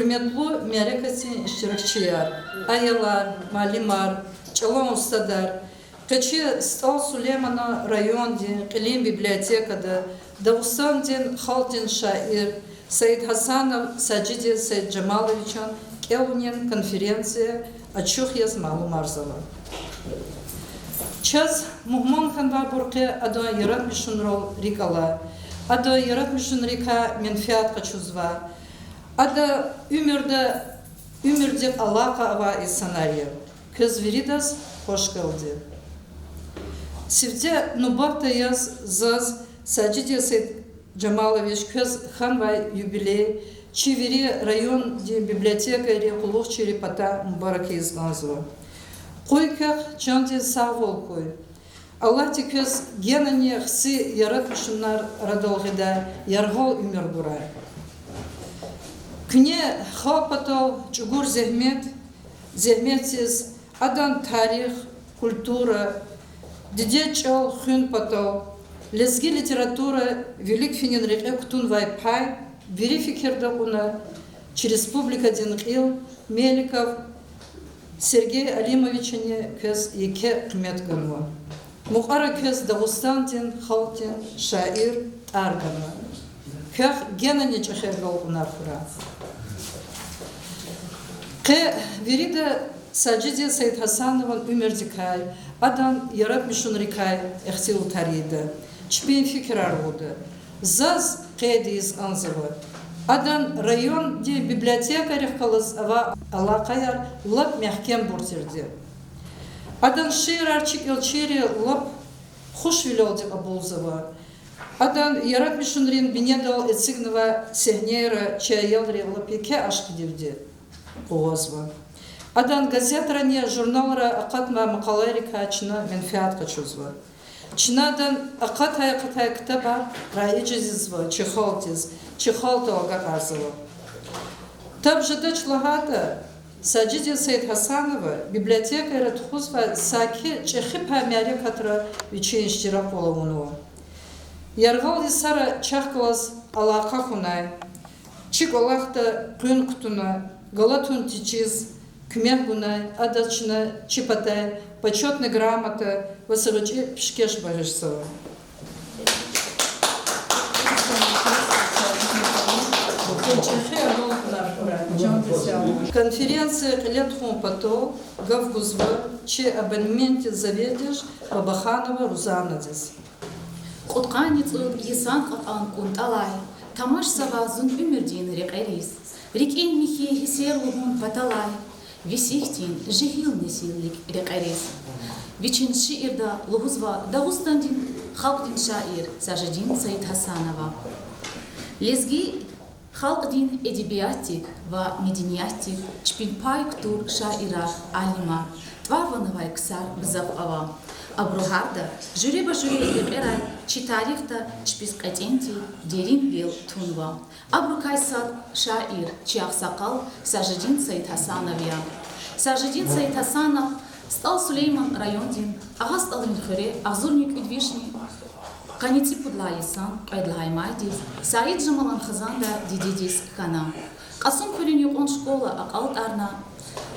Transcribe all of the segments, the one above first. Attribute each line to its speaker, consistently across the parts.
Speaker 1: Hürmetli merakatın iştirakçılar, ayalar, malimar, çalan ustalar, Kaçı Stal Süleyman'a rayondin, Qilim bibliotekada, Davustandin Haltin şair, Said Hasanov, Sajidi Said Jamalovich'ın Kevnin konferansiya açık yazmalı marzala. Çaz Muhman Khanba Burqi ado yaratmışın rol rikala, ado yaratmışın rika menfiat kaçuzva, ado ümürde alaka ava senaryo. Kız veridas hoş geldi. Sivde nubakta yaz zaz Sajidi Said Jamalovich kız Khanba юбилей Чивери район библиотекари Кулухчири Пата Мубараки изганзва. Койках чанди савол кой. Аллах тикез генани хси яратмышыннар радолгида яргол умер бура. Кне хапатал чугур зехметиз адан тарих, культура, дидечал хын патал, лезги литература велик финин реке ктун вайпай, Бери фикерда уна Республика Динкил Меликов Сергей Алимовичне кез еке кмет ганва. Мухара кез Дагустандин Халтин шаир аргана. Ках генани чахергал унархура. Ке верида Sajidi Said Hasanov'ın Ümercikay, adan yaratmışın rikay ehsil tariydi. Çpin fikir arvudu. Zaz qeydiz anzıvı. Adan rayon di bibliotekarih kalız ava alaqayar lap mehkem burtirdi. Adan şehir arçik ilçeri lap hoş viloldi abulzıvı. Adan yaratmışın rin binedal etsignıva sehneyra çayelri lap yeke aşkı divdi. Oğazvı. Adan gazetranya jurnalara aqatma maqalarika açına menfiat kaçuzvı. Чнадан акатая китаба раиджизва Чехалтова Гагарзова. Табжада члагата Sajidi Said Hasanova библиотека Ратхузва Саки Чехипа Америкатра Вичин Штираполовунова. Яргал Исара Чахкалас Алака Хунай Чиголахта Кунктуна Галатун Тичиз Кмехгунай Адачна Чипатай Почетная грамота Васарычи Пшкеш Барышсова. Конференция Летхом Пато Гавгузва Че абонементе заведешь Бабаханова Рузанадис.
Speaker 2: Кутканец Есан Катан Кунталай Тамаш Савазун Умердин Рекерис Рикин Михи Хисерлугун Паталай Висихтин жихил несилlik рекерис. Вичин шиирда лугузва Дагустандин халкдин шаир Sajidin Said Hasanova. Лезги халкдин эдебиатик ва мединиатик чпинпай ктур шаира алима Тварвановай ксар бзавава. Абругарда жюреба жюре рекерай чи тарихта чпис катенти дерин бел тунва. Абрукайсад шаир чи ахсакал Sajidin Said Hasanovia. Sajidin Said Hasanov Стал Сулейман райондин агас алын хөре азурник үдвишни каници пудлайсан айдлаймайдис Саид Жамалан Хазанда дидидис кана. Касым көлін юқон школа ақалт арна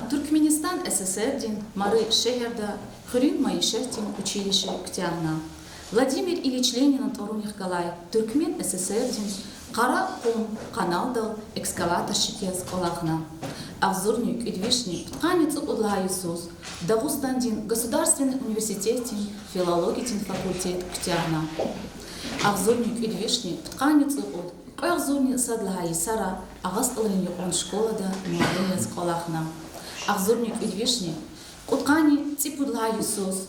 Speaker 2: Туркменистан СССРдин мары шехерда хөрин маишертин училище ктяна. Владимир Ильич Ленин Торумих Галай Туркмен СССРдин Қара қом каналдал экскаватор шитес олахна. Авзурник үдвишни тканицы удлайсус Дагустандин Государственный университетин филологитин факультет ктяна. Авзурник үдвишни тканицы уд Авзурни садлай сара агасталын юқон школада муаллес олахна. Авзурник үдвишни уткани ципудлайсус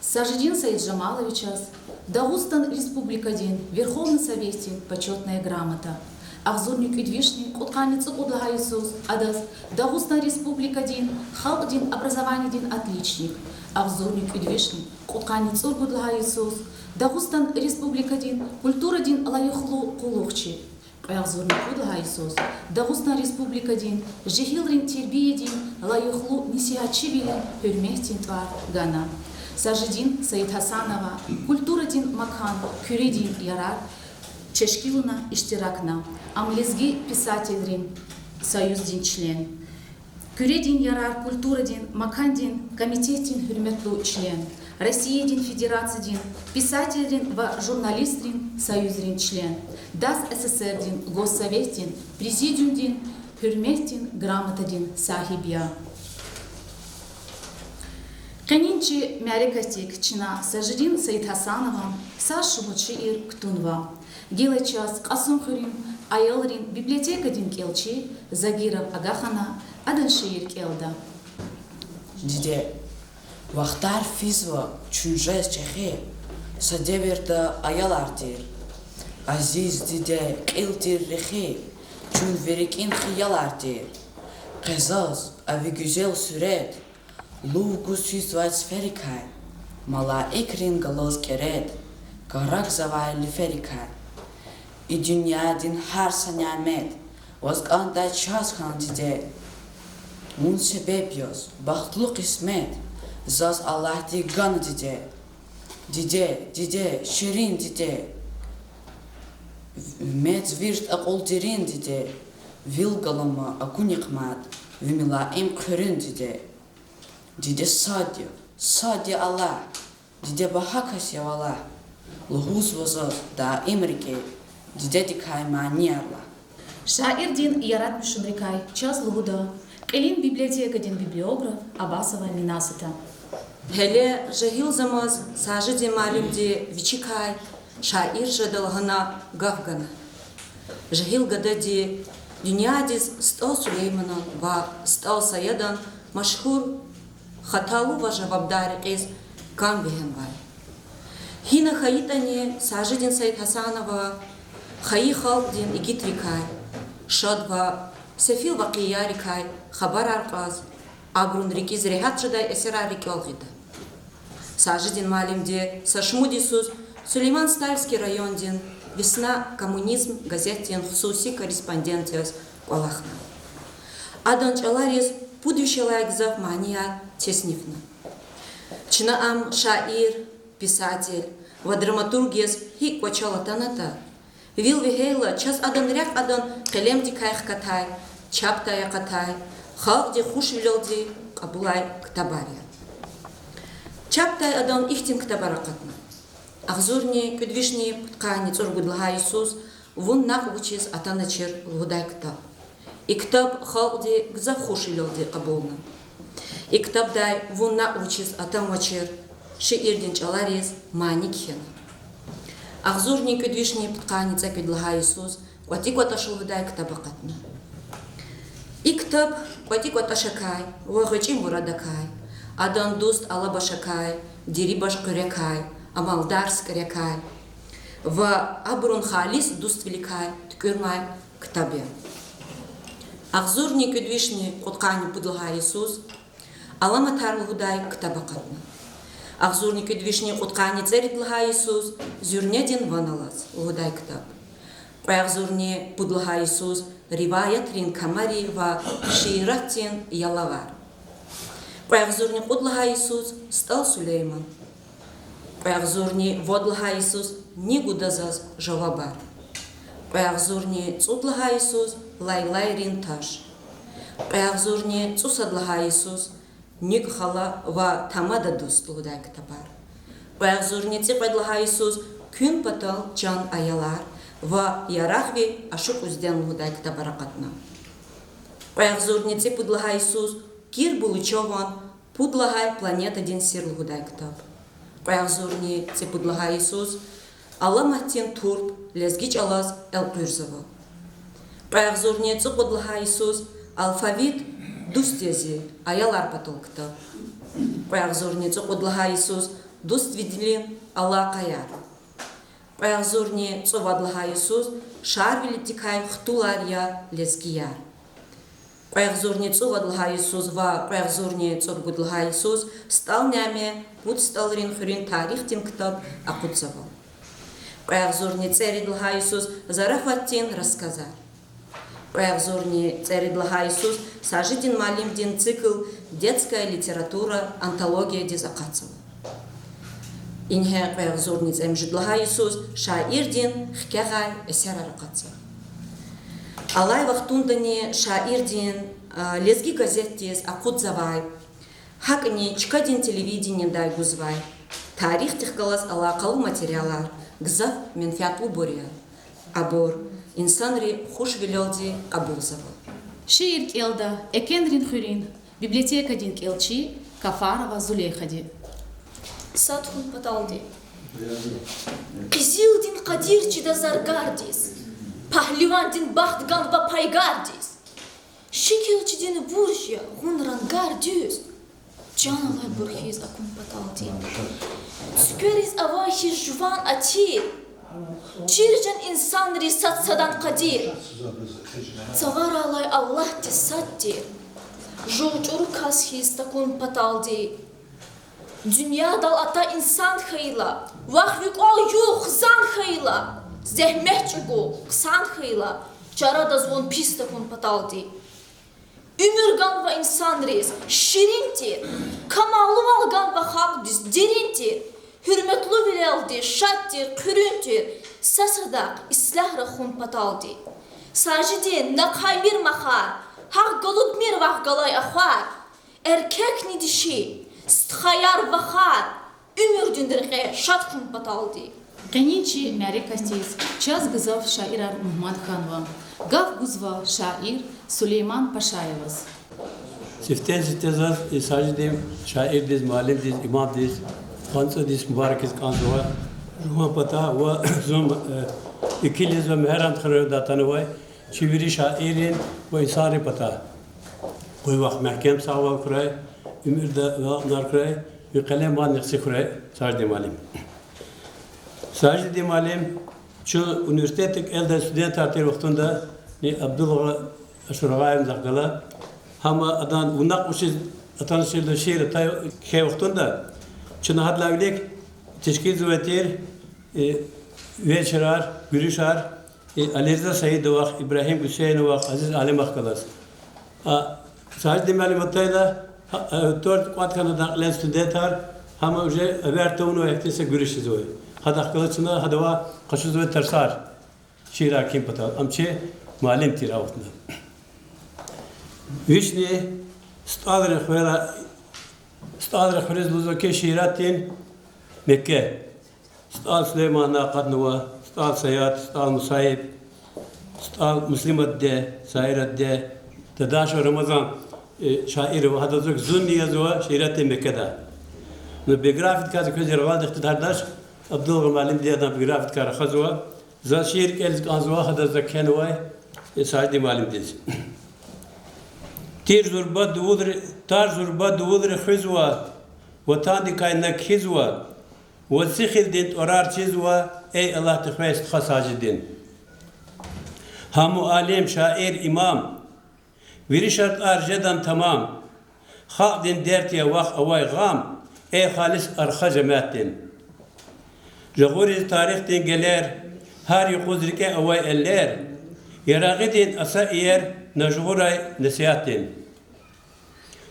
Speaker 2: Sajidin Said Жамаловичас Дагустан Республикадин Верховный Советин почетная грамота. Авзурник үдвишни утканицы удлайсус Адас Дагустан Республикадин Халкдин образованиедин отличник. Авзурник үдвишни утканицы удлайсус Дагустан Республикадин культурадин лайыхлу кулухчи. Авзурник удлайсус Дагустан Республикадин жихилрин тербиедин лайыхлу нисиачибилин хөрмехтин твар гана. Sajidin Said Hasanova культурадин макан кюредин ярар чешкилуна иштиракна. Амлезги писательрин союздин член. Күредин ярар культурадин, макандин, комитетин хурметту член. Россиядин федерациядин, писательдин ва журналистрин союзрин член. ДАС СССРдин, Госсоветтин, президиумдин, хурметтин, грамотадин сахибия. Канинчи мярекатик чина Сажидин Саидхасанова, Сашугу шиир ктунва. Гелачас Касумхурин, Айалрин, библиотекадин келчи, Загиров Агахана, Адан шиир келда.
Speaker 3: Диде, вахтар физва чунжес чехе, садеверда аялартир. Азиз диде килтир рехе, чун верикин хиялартир. Кезаз авигюзел сүрет, лугу сюзвайт сферикай, мала икрин галоз керет, гарак завай лиферикай. И дюнядин харса нямет, возганда час хан диде. Мун себепьёс, бахтлу кисмет, заз Аллах ди ган диде. Диде, ширин диде. Мец вирт акол дирин диде. Вилгалама акуникмат, вимила им кхырин диде. Диде сади Аллах. Диде бахакас я Аллах. Лухус возоз да имрике. Диде дикай маньярла.
Speaker 2: Шаирдин Ярат Мишумрикай, час луда. Элин библиотекадин библиограф Абасова Минасыта.
Speaker 4: Hele jahil zamaz sajidi malimdi vichikay şair jadalgana gafgana. Jahil gadadi dünyadis Stal Süleyman'ın ve Stal Sayad'ın maşhur hatalı ve cevabdari qiz kan bihen var. Hina hayitani Sajidin Said Hasanova hayi halkdin igitrikay şad ve sefil vaqiyarikay habar arqaz agrun rikiz rehat jaday eserarik olgida. Сажидин малимде, Сашмудисус, Сулейман Стальский райондин, весна, коммунизм, газетин, хсуси корреспондентиас, Куалахна. Адан чаларис, пудвищелайк зав мания, теснифна. Чнаам шаир, писатель, ва драматургес, хи квачала таната. Вил вихейла, час адан ряк адан, келем дикайх катай, чаптая катай, халкди хушвилелди, кабулай ктабария. Чаптай адан ихтим ктабаракатна. Ахзурни кудвишни ткани цургудлага Иисус вун нах учис атаначер лудай ктаб. И ктаб халди гзахушилелди кабулна. И ктаб дай вун нах учис атамачер шиирдин чаларис маникхена. Ахзурни кудвишни ткани цакудлага Иисус кватикваташул лудай ктабакатна. И ктаб кватикваташакай вахачи мурадакай. Адан дуст алабашакай, дирибаш корякай, амалдарс корякай. В абрун халис дуст великай, ткюрмай ктабе. Ахзурни кудвишни коткани пудлага Иисус, аламатар лудай ктабакатна. Ахзурни кудвишни коткани церидлага Иисус, зюрнедин ваналас лудай ктаб. Ахзурни пудлага Иисус, риваятрин камари ва ширатин ялавар. Паягзурни кудлага Иисус Стал Сулейман. Паягзурни водлага Иисус Нигудазаз Жавабар. Паягзурни цудлага Иисус Лайлай Ринташ. Паягзурни цусадлага Иисус Нигхала ва Тамададус лудай ктабар. Паягзурни ципадлага Иисус Күн патал Чан аялар ва Ярахви Ашук узден лудай ктабаракатна. Паягзурни ципадлага Иисус Кир Булычован пудлагай планета дин сирлу гудай ктаб. Паягзурни це пудлагай Иисус, Аламатин турб лезгич алаз элпюрзова. Паягзурни це пудлагай Иисус, алфавит дустези аялар патол ктаб. Паягзурни це пудлагай Иисус, дуст виделин Алла каяр. Паягзурни це вадлагай Иисус, шарвили тикай хтулария лезгияр. Паягзурни цуладлага Иисус ва паягзурни цургудлага Иисус стал няме пут стал рин хурин тарих тим ктаб акутсава. Паягзурни церидлага Иисус зарафаттин рассказар. Паягзурни церидлага Иисус Сажидин малимдин цикл детская литература антология дизакацова. Инхе паягзурни цемжидлага Иисус шаирдин хкягай эсераракацава. Алай вахтундани шаирдин лезги газеттес акут завай. Хакни чкадин телевидение дай гузвай. Тарих тихкалас алакал материалар. Гзав менфиатлу боря. Абор инсанри хуш вилелди абузавал.
Speaker 2: Шиир келда, экенрин хюрин, библиотека дин келчи, Кафарова Зулейхади.
Speaker 5: Садхун паталди. Кизилдин кадирчи да заргардис. Пахливандин бахтган ва пайгардис. Шикилчидин буржья гунрангардис. Джаналай бурхиз акун паталди. Сквериз авахи жван атир. Чиржан инсанри сатсадан кадир. Цагаралай Аллах ти саттир. Жучур касхиз такун паталди. Dünya dal ata insan xeyla, vaxvik o yuh xan xeyla, zehmet çugu xan xeyla, çara da zvon pis takun pataldi. Ümür va insan riz, şirinti, kamalı valgan va xalq diz, dirinti, hürmetli vileldi, şattir, kürüntir, sasadak, islahra xun pataldi. Sajidi, nakaymir mahar, haq galudmir vah galay ahvar, erkek ni dişi, Стхаяр вахар, умер дюндерхе, шаткун паталди.
Speaker 2: Кеничи Мяре Кастиз, час гызав шаирар Мухмад Ханва, гав гузва шаир Сулейман Пашаевас.
Speaker 6: Siften sitezaz sajidem şair diz, malim diz, imam diz, kansa diz, mübarek diz kansa ruha pata ve zum ikiliz ve meheran kırıyor datanı var. Çiviri şairin ve insani pata. Koy vak mahkem saval kuray. Ümürde ve narkray ve kalem var nefsi kuray sajide malim. Sajide malim şu üniversitetik elde student artır vaktinde ne Abdullah Aşuragayım zakala hama adan unak uçiz atan şehirde şehir tay ke vaktinde çına hadlavilik teşkil züvetir ve şerar gürüşar Alizda Said vak İbrahim Hüseyin vak Aziz Alim vakkalas. Sajide malim atayla Dört kuat kanada len studentar hama uje vertonu ektese görüşüz oy. Hada kılıçına hada kaşuz ve tersar. Şira kim pata amçe malim tira vaktında. Vişni stadre khwez luzo ke şiratin Mekke. Stad Süleyman Naqadnova, Stad Sayat, Stad Musayib, Stad Muslimat de, Sayrat de, Tadaş Ramazan şair ve hadazok zunni yazwa şirat-ı Mekke'de. Ne biografik kazı közü ravad iqtidardaş Abdullah Malim diye adam biografik kara khazwa za şiir kelz kanzwa hadazok kenway Said Malim diz. Tir zurba dudur tar zurba dudur khizwa ve tandi kaynak khizwa ve sikhildin orar çizwa ey Allah tıkhvest khasajidin. Hamu alim şair imam Virişat arjedan tamam. Xaqdin dertiye vaq avay gam. Ey halis arxa cemaatin. Jaguriz tarihtin geler. Har yuquzrike avay eller. Yaraqidin asa iyer najguray nasihatin.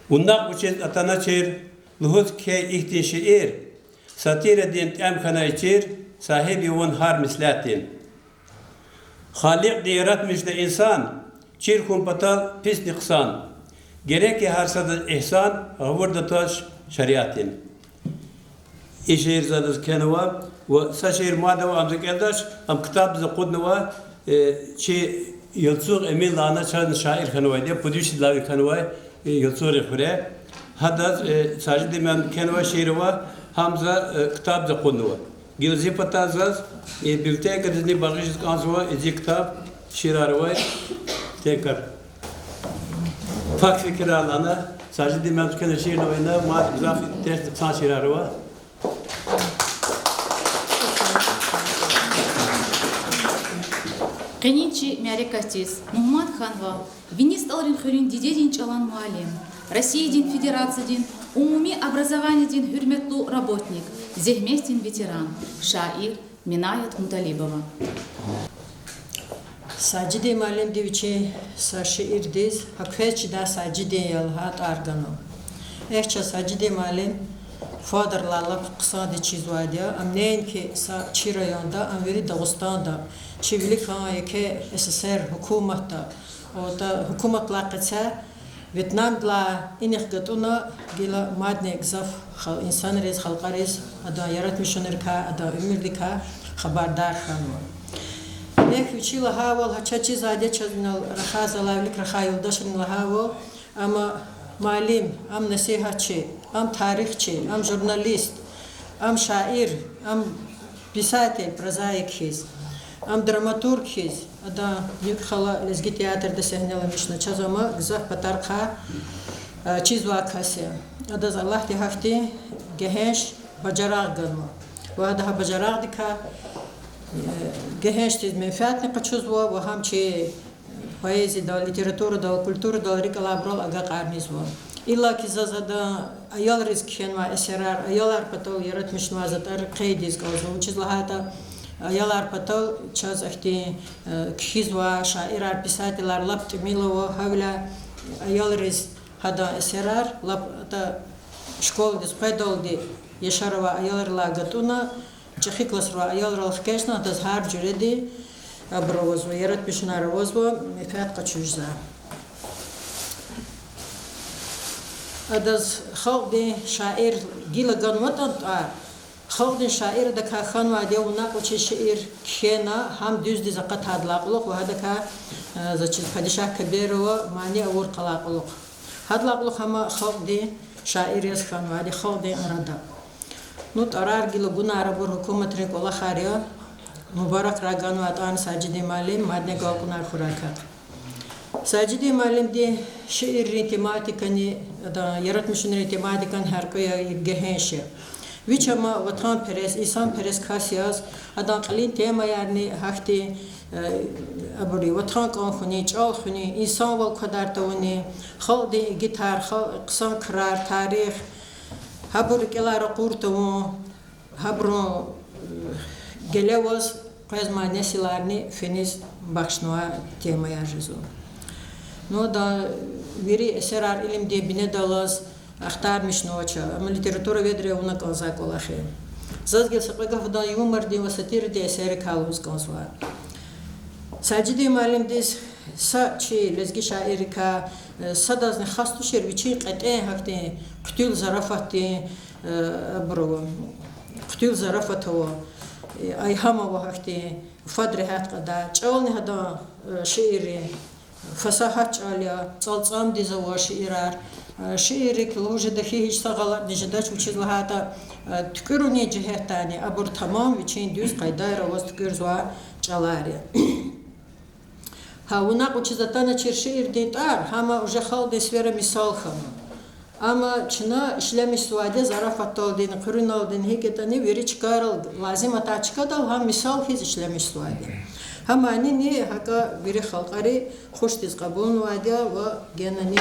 Speaker 6: Unnak uçiz atana çir. Luhuz ke ihtin şiir. Satiredin temkana içir. Sahibi un har mislatin. Halik di yaratmıştı insan. Çir kumpatal pis niksan. Gerek ki harsada ihsan, gavurda taş şeriatin. İşehir zadız kenova ve saşehir madde ve amzik eldaş am kitab bize kudnova çi yıltsuk emin lana çarın şair kenova diye pudüş lavi kenova yıltsuk rekhure. Haddaz sajid men kenova şehri var hamza kitab bize kudnova. Gilzi patazaz bilte kadını bağışız kanzova ezi kitap şirarı var. Tekrar fak fikir alana sadece memleket şehirle oyna madem zafi ters san şirarı var.
Speaker 2: Кеничи Мяре Кастиз, Мухмад Ханва, Винис Алрин Хюрин Дидедин Чалан Муалим, Россия Дин Федерация Дин, Умуми образование Дин Хюрметлу работник, Зехместин ветеран, шаир Минаят Муталибова.
Speaker 1: Sajide malim diviçi sa şiir diz, hakveç da sajide yalhat argano. Ehça sajide malim
Speaker 7: فادرlarla qısadi çizvadiya amneyn ki sa çi rayonda amveri Dağıstan'da çivili kan ki SSR hükümette o da hükümetla qısa Vietnam'la inik gatuna gila madne gzaf insan rez halqa rez ada yaratmışınır ka ada ümürdika habardar xanwa nek üçila haval haçaçı zade çaznal rahazalavlik rahayıldaşın lahaval ama malim am nasihatçı am tarihçi am jurnalist am şair am pisatelь прозаик am dramaturg ada büyük hala lezgi tiyatrda sahnelemişne çazama gzah patarqa çizva kase ada Allah di hafti gehenş bacaraq ganma ve ada bacaraq dika gehenş tiz menfaatne qaçuzva ve ham çi poezi da literaturu da kulturu da rikalabral aga qarnizva illa ki zazada ayal rizkhen va eserar ayalar patol yaratmış vazatar qeydiz qalzo çizlahata ayalar patol çaz ahti khizwa şairar pisatelar lapt milova havla ayal riz hada eserar lapta şkol dis pedoldi yaşarva ayalarla gatuna çexiklasra ayalar xkeshna da har juredi abrovozvo yaratmış narovozvo mefat qaçujza adaz xalqdi şair gila ganvatan ta xalqdi şair da ka xanva de una qoçi şiir kena ham düzdi zaqat hadlaqluq ve hada ka zaçil padişah kabirova mani avur qalaqluq hadlaqluq hama xalqdi şair yas xanva de xalqdi arada nut arar gila guna arabur hukumat rin qola khariya mübarek ragan vatan Sacidi Malim madne galkunar hurakat Sacidi Malim de şiir tematikani da yaratmışın tematikan her koya gehenşe viçama vatan peres insan peres kasiyaz adan qalin tema yani hakti aburi vatan kan khuni çal khuni insan val kadar tawni xaldi gitar qsan krar tarih habur kelar qurtu habru Gelevos qazma nesilarni feniz baxşnua temaya jizu. No da veri eserar ilim de bine dalas axtarmış noça. Ama literatura vedre una kalza kolaxe. Zazgel sapega hada yumar de vasatir de eser kaluz kalswa. Sacidi Malim des sa çi lezgi şairi ka sadazne xastu şerviçi qate hakte qtul zarafati bro qtul zarafatawa ayhama vahti fadri hat qada çolni hada şiiri fasahat çalya çalçam dizava şiirar şiiri kloje de hiç sağalar nejdaç uçizla hata tükürüne cihetani abur tamam için düz qaydayra vas tükürzwa çalari ha una uçizatana şiir dintar hama uje xalde sfera misal kham ama çına işlemiş suade zarafat olduğunu, kırın olduğunu hikayetini veri çıkarıl, lazım ata çıkarıl, ham misal hiç işlemiş suade. Ham ani ne haka veri halkari hoş diz kabulun vade ve genani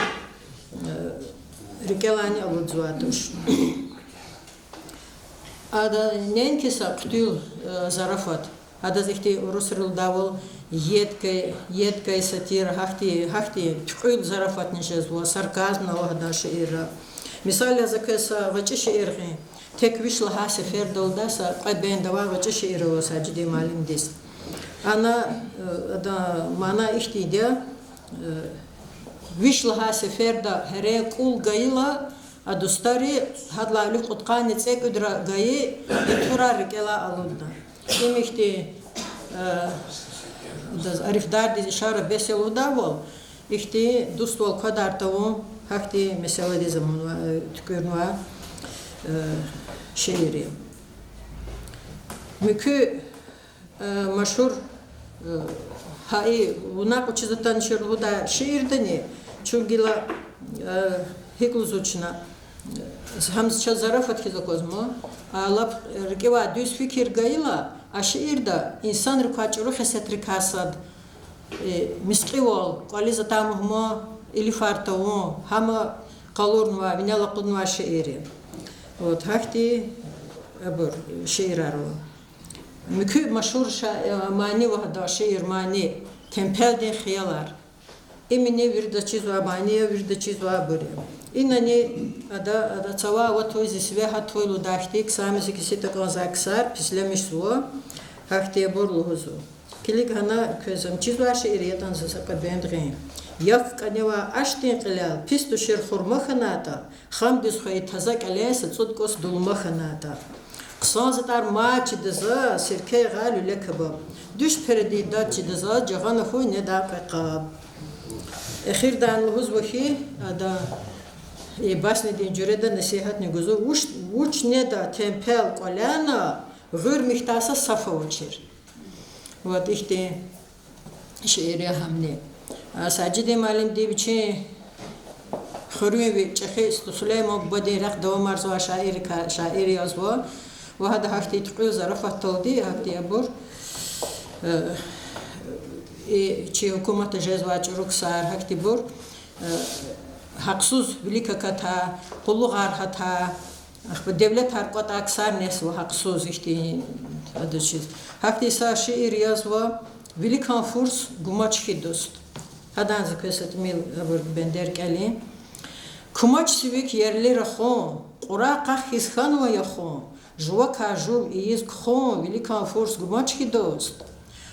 Speaker 7: rikelani avudzuatuş. Ada nen kisa kutül zarafat. Ada zihti Rusrul davul Едкай сатира хахти тхуил зарafat нежезва сарказм на вахда шиира мисали закеса вачи шиирги тек вишла ха сефер долдаса qadben dava vачи шиира Sacidi Malim des ana da mana ihtidia вишла ха сефер da here qul gayla adustari hadla li qutqani tsek udra gayi turar kela alunda imihti das arifdar diz işara beselu davol ihti dustol kadar tavun hakti mesela dizim tükürnua şiiri mükü maşhur hai buna kuçizatan şiirlu da şiirdeni çüngila hikluzuçna hamzça zarafat kizakozmo alap rkiva düz fikir gayla aşiirda insan rikaçuru xesetri kasad misqivol qaliza tamuhmo ilifartavu hama qalurnva vinalaqunva şiiri ot hakti abur şiiraru mükü maşhur mani vahda şiir mani tempel de xiyalar Emine virda çizva, baniye virda çizva böyle. İnani ada çava ve toyzi sve hat toylu daştik samisi kisi takon zaksar pislemiş su. Haftaya borlu huzu. Kilik hana közüm çizva şeiriyatan zaka bendrin. Yaf kaneva aştin qilal pistu şir xurma xanata. Xam düz xoy tazak alaysa tsudkos dulma xanata. Qsanzatar maç diza sirke galu lekebab. Düş perdi dat diza jagana xoy ne da qab. Axirdan huz vahi ada basne din jureda nasihat ne guzu uç ne da tempel qolana gır mihtasa safa uçir. Вот ихте şeiri hamne. Sacide malim diye biçe xurumi bi çexe Süleyman badi raq devam arzu şairi yazwa ve hada hafte tqu zarafat tawdi hafte yabur çi hükümet cezva çuruksar hafte bur haksız bilika kata qulluğar hata devlet harqat aksar nes ve haksız işte adı şey hafte sa şiir yazwa Velikan furs gumaçki dost. Hadan zikreset mil abur bender kali. Kumaç sivik yerli rakhon. Qura qakhis khan ve yakhon. Jwa kajub iyiz khon. Velikan furs gumaçki dost.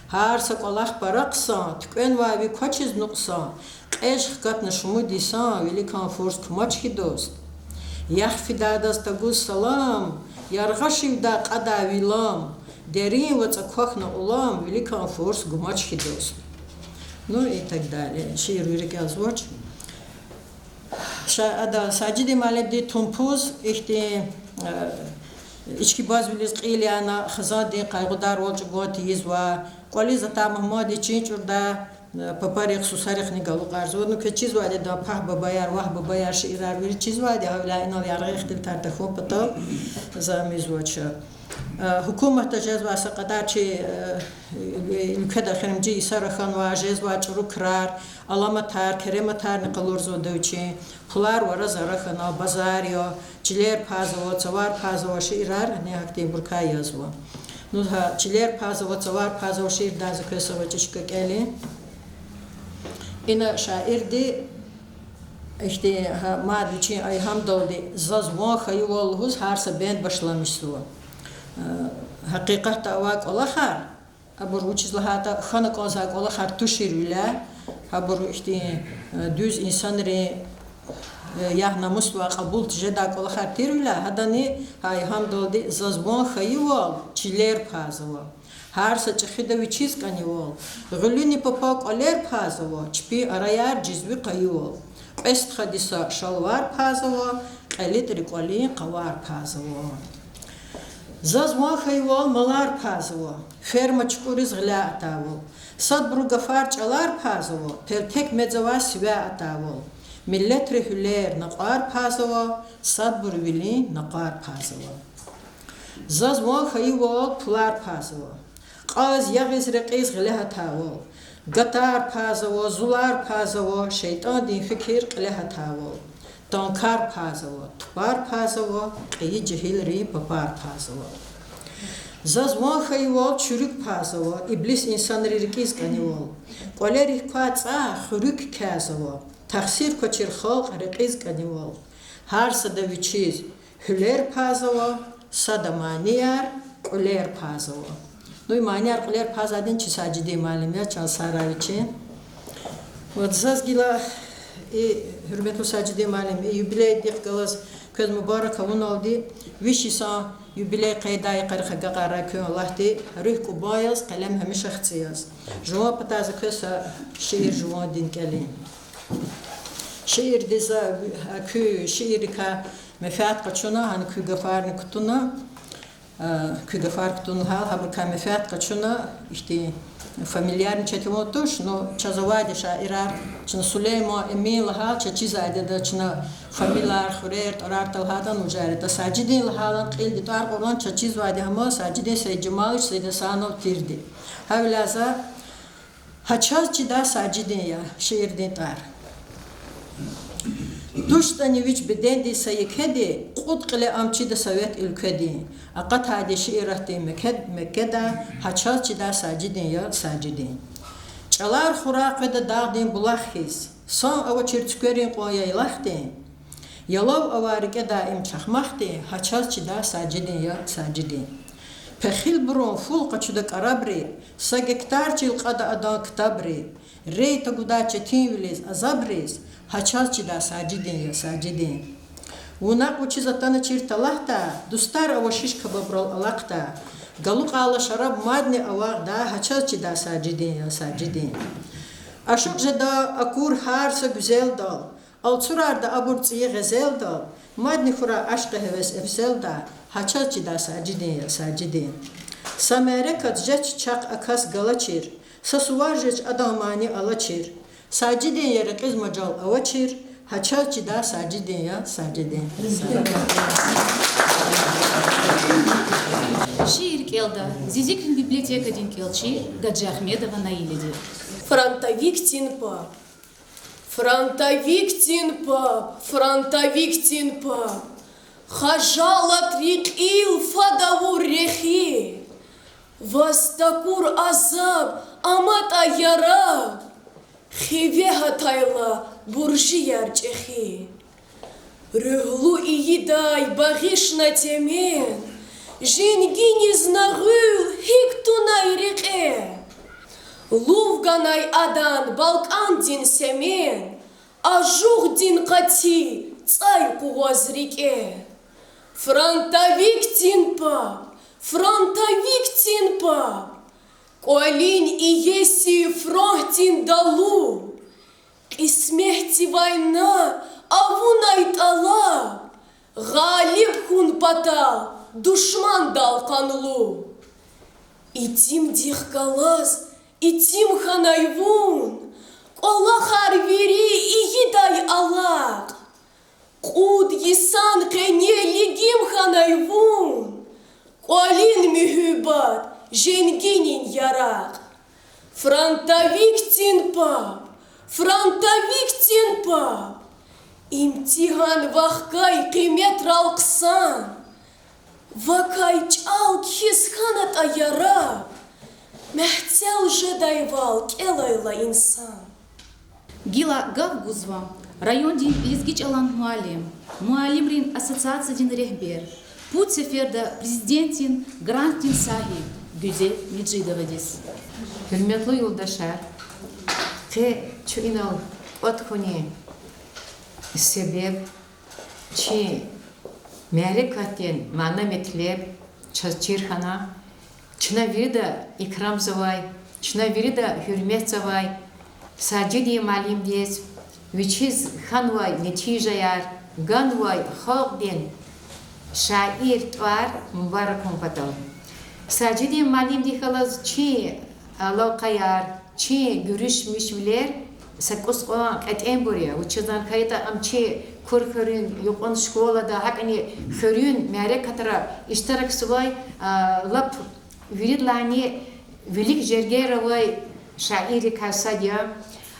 Speaker 7: Har sakolakh baraqsan. Tkwen va vi kochiz nuqsan. Qesh kat nashmu disan. Velikan furs gumaçki dost. Yakhfida dastaguz salam. Yarghashi da qada vilam. Derin ve tsakvakna ulam Velikan fors gumaçki dost. Ну и так далее. Şiir yürek yazmış. Ada Sacide malebdi tumpuz işte içki baz biliz qiliyana xazadi qaygudar olcu got yizwa qoli zata Muhammad için çurda papariq susariq ni galu qarzu nu ke çiz vade da pah babayar vah babayar şiirar bir çiz vade havla inal yargı ixtil tartafo pata zamiz vaça Hükümet cezvası kadar ki ülkede xerimci isarxan ve cezva çuru krar alamatar kerematar ne kalır zoduçi pular var zarxana bazaryo çiler pazo çavar pazo şiirar ne hakti burka yazva nudha çiler pazo çavar pazo şiir da zakesava çişka keli ina şairdi işte ha madçi ay hamdoldi zazvan khayol huz harsa bend başlamış su حقیقت آواک الله خر ابر وچیز لحاتا خانه کازاک الله خر توشیروله ابر اشتی دوز انسان ری یه نموست و قبول تجدک الله خر تیروله هدانی های هم دادی زبان خیوال چیلر پازوا هر سه چخیده وی چیز کنیوال غلونی پاک آلر پازوا چپی آرایار جزوی قیوال قست خدیسا شلوار پازوا قلیت ریکالی قوار پازوا Zazwan xeyval malar pazovo, ferma çukuriz gla atavo, sad bru gafar çalar pazovo, tek medzava sive atavo, millet rehüler naqar pazovo, sad bru vili naqar pazovo. Zazwan xeyval pular pazovo, qaz yagiz reqiz gla atavo, gatar pazovo, zular pazovo, şeytan din fikir gla atavo. Tankar pazovo, tupar pazovo, qeyi cehil ri papar pazovo. Zazwan xeyval çürük pazovo, iblis insanları rikiz kanivol. Qoleri qatsa xuruk kazovo, taksir koçir xalq rikiz kanivol. Har sada vichiz hüler pazovo, sada maniyar qoler pazovo. Noy maniyar qoler pazadin çi Sacide malimya çal saraviçi. Vadzaz gila hürmetli Sacide malim jubiley dikkalas köz mübarek havun oldu. Vişisa jubiley qeyday qarqa qara kö Allah'ti ruh ku bayaz kalem hemiş xtsiyaz. Jova pataz köz şiir jova din keli. Şiir diza kö şiir ka mefat qaçuna han kö gafarni kutuna kö gafar kutuna ha ka mefat qaçuna işte familiarni çetimotuş no çazavadi şairar çna Süleyman Emil ha çizaydı da çna familiar xurer tarartal hadan ujarı da Sacide halan qildi tar qoran çizvadi ama Sacide se cemal se sanov tirdi havlaza haçaz çida Sacide ya şiirde tar Duştaniviç bedendi sayıkedi qutqle amçı da Sovet ülkedi aqat hadi şiirahti Mekke'de haçaz çida Sacide ya Sacide Çalar xuraq da dağdin bulaxis. Son ava çirtükörün qoyaylaqdin. Yalav avarike daim çaxmaqdin. Haçaz çida sacidin ya sacidin. Pexil burun ful qaçuda qarabri. Sagektar çil qada adan kitabri. Rey taguda çetin viliz azabriz. Haçaz çida sacidin ya sacidin. Unak uçiz atana çirtalaqta. Dustar ava şiş kababral alaqta. Galuk ala şarab madni avaq da haçaz çida sacidin ya sacidin. Aşık jada akur harsa güzel dal. Alçurar da aburtsiye gazel dal. Madni khura aşkı heves efsel da. Haçaz çida sacidin ya sacidin. Samere katjaç çak akas galaçir. Sasuvarjaç adamani alaçir. Sacidin yere kız macal avaçir. Haçaz çida sacidin ya sacidin.
Speaker 2: Шиир келда, Зизикин библиотека дин келчи, Гаджи Ахмедова Наилиди.
Speaker 5: Фронтовик Тинпа. Фронтовик Тинпа. Фронтовик Тинпа. Хажала трикил фадавур рехи. Вастакур азаб амат аяра. Хиве хатайла буржи ярчехи. Рыглу иедай багишна темен. Женгини знагыл хиктунай реке. Лувганай адан балкан дин семен. Ажух дин кати цай кугозрике. Фронтовик Тинпа. Фронтовик Тинпа. Колин и еси фронтин далу. И смехти война, а вунай тала. Галиб хун патал. Душман дал канлу. Итим дихкалаз, итим ханайвун. Кола харвери и едай алак. Куд есан кене лигим ханайвун. Колин мюхюбат, женгинин ярак. Фронтовик Тинпа, фронтовик Тинпа. Имтихан вахкай кимет ралксан. Вакай чал кисханат аяра. Мехцел жедайвал келайла инсан.
Speaker 2: Гила Гавгузва, район дин Лизгич Алан Муалим рин ассоциация дин рехбер. Путь сеферда президентин Грант дин Сахи, Güzel Меджидова дис.
Speaker 8: Hürmetli yoldaşlar, te çuinal otkuni sebep çi merekatin mana metleb çirhana çına virida ikram zavay çına virida hürmet zavay sajidi malim dies vichiz khanvay netijayar ganvay khogdin şair tvar mübarekun patal sajidi malim di khalas çi alaqayar çi görüşmüşler sakos qoan qatem buraya uçdan kayda amçi kurkörün yokon şkolada hakani khörün merek katara iştirak svay lap viridlani velik jergerovay şairi kasadya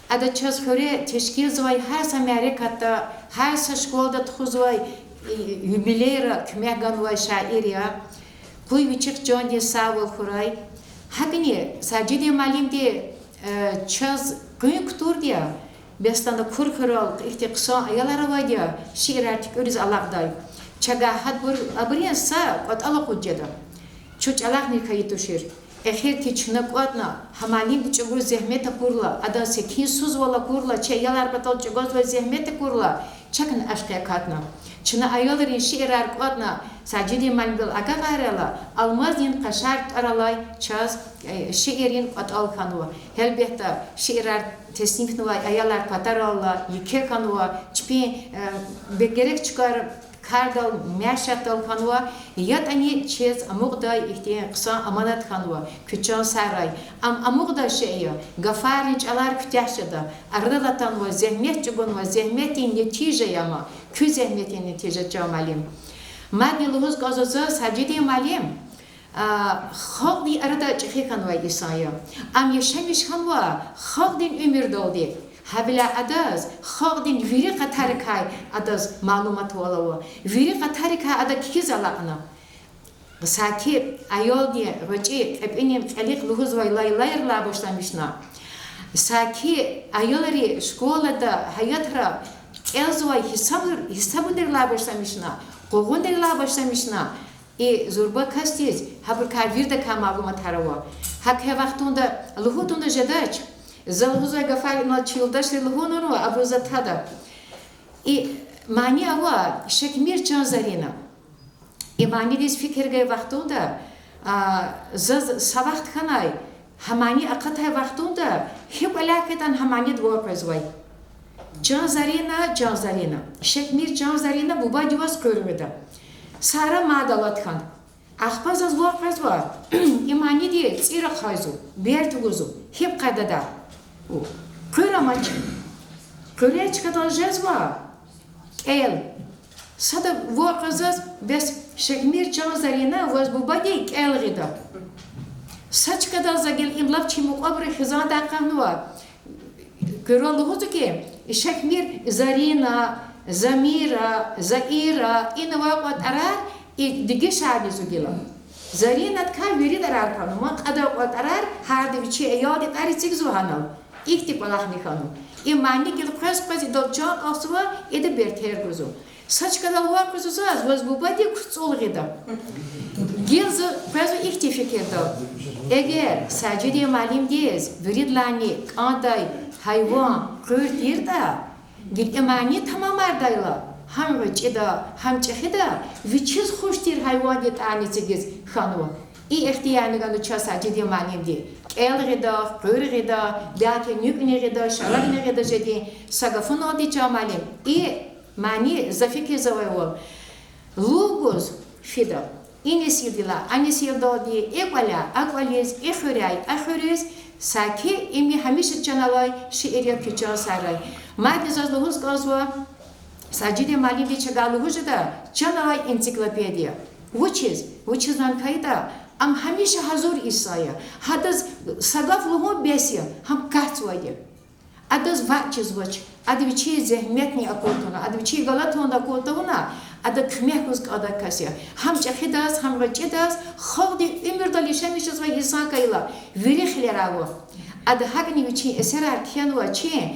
Speaker 8: ada çöz khöre teşkil zvay her sa merek katta her sa şkolda txuzvay юбилейра кмяганвай шаирия kuy vichik jon de savol khuray hakani sajidi malim de çöz kuy kutur dia bestanda kurkörol ihtiqsa ayalara vaydia şiir artik öriz alaqday çaga hadbur abriyan sa qat ala qujjada çuç alaqni kayitushir اخر کی چنک واتنا همالی بچگو زحمت کورلا ادا سکین سوز ولا کورلا چه یالار بتال چگوز و زحمت کورلا چکن اشقه کاتنا چنا ayolların şiirar واتنا ساجدی مالگل اگه غیرلا almazین قشارت aralay çaz şiirin atal kanwa elbette şiirar tesnif nuva ayalar pataralla yike kanwa çpi begerek çıkar Kardal Meşatal Kanwa yat ani çez amugda ihtiyan qısa amanat kanwa küçön saray amugda şeyya gafarinç alar kütahşada ardalatan ve zehmet çugun ve zehmetin netije yama kü zehmetin netije çamalim madiluz gazoza sajidi malim خالدی اردا چخی کنوای ایسایا ام یشمیش کنوا خالدین امیر دادی هبلا عداز خالدین ویری قطارکای عداز معلومات ولوا ویری قطارکای عدا کیز علاقنا ساکی ایال دی وچی ابینیم خلیق لحوز وای لای لایر لا باشتن میشنا Saki ayolari şkolada hayatra elzvay hisabunderla başlamışna, qoğunderla başlamışna. Zorba kastiz, habur karvirde ka malumat harawa. Hak he vaxtunda luhutunda jadaç. Zalhuza gafay na çıldaşlı luhununu abruzatada. Mani ava şekmir canzarina. Mani diz fikirge vaxtunda savaxt kanay. Hamani akatay vaxtunda hep alakadan hamani dua pezvay. Canzarina. Şekmir canzarina buba divas körüveda. Sara madalat khan. Axpaz az vaqt var. İmani diye tsira khayzu, bert guzu, hep qadada. Köramaç. Köreç kadar jazva. El. Sada vaqazaz bes şekmir canzarina vaz bubadi el gida. Saç kadar zagel imlab çimuk abre hizan da qanwa. Körolu huzu ki şekmir zarina Zamira, Zaira, in waqt arar, dige şadi zugila. Zarina ka verid arar kanu, ma qada waqt arar, hardi vichi ayadi qari tsig zuhanal. İkti palahni kanu. İmani gil qas do can aswa ede berter guzu. Saç kadar waqt zuzaz, vaz bubadi kutsol gida. Gil zu qas ikti fikirda. Eğer sacidi malim diz, veridlani, qanday, hayvan, qırtirda, Gil imani tamam ardayla. Ham vıçıda, ham çehida, viçiz hoştir hayvaniyet anisigiz xanwa. İhtiyarını ganı çasa ciddi manim di. El gıda, qır gıda, dâke nükne gıda, şarabine gıda ciddi. Sagafın odi çamalim. Mani zafiki zavaywa. Luguz fida. İnisildila, anisilda di, ekvala, akvaliz, ekhuriz, Saki imi hamishe chanalay şiiriya küçüğün saray. Madde zazluhuz gazva Sacide Malim de çagaluhuz da chanalay ensiklopediya. Which is nan kayda am hamishe hazur isaya. Hadaz sagaf luhu besiya ham katsvaya. Adaz vaçiz vaç. Adviçi zehmetni akoltuna, adviçi galatona koltuna. Ada kmehuz kada kasya. Ham çahidas, ham vaçidas, xaldi ömürde yaşamışız ve insan kayla. Verixleravu. Ada hagni viçi eserar kiyanwa çi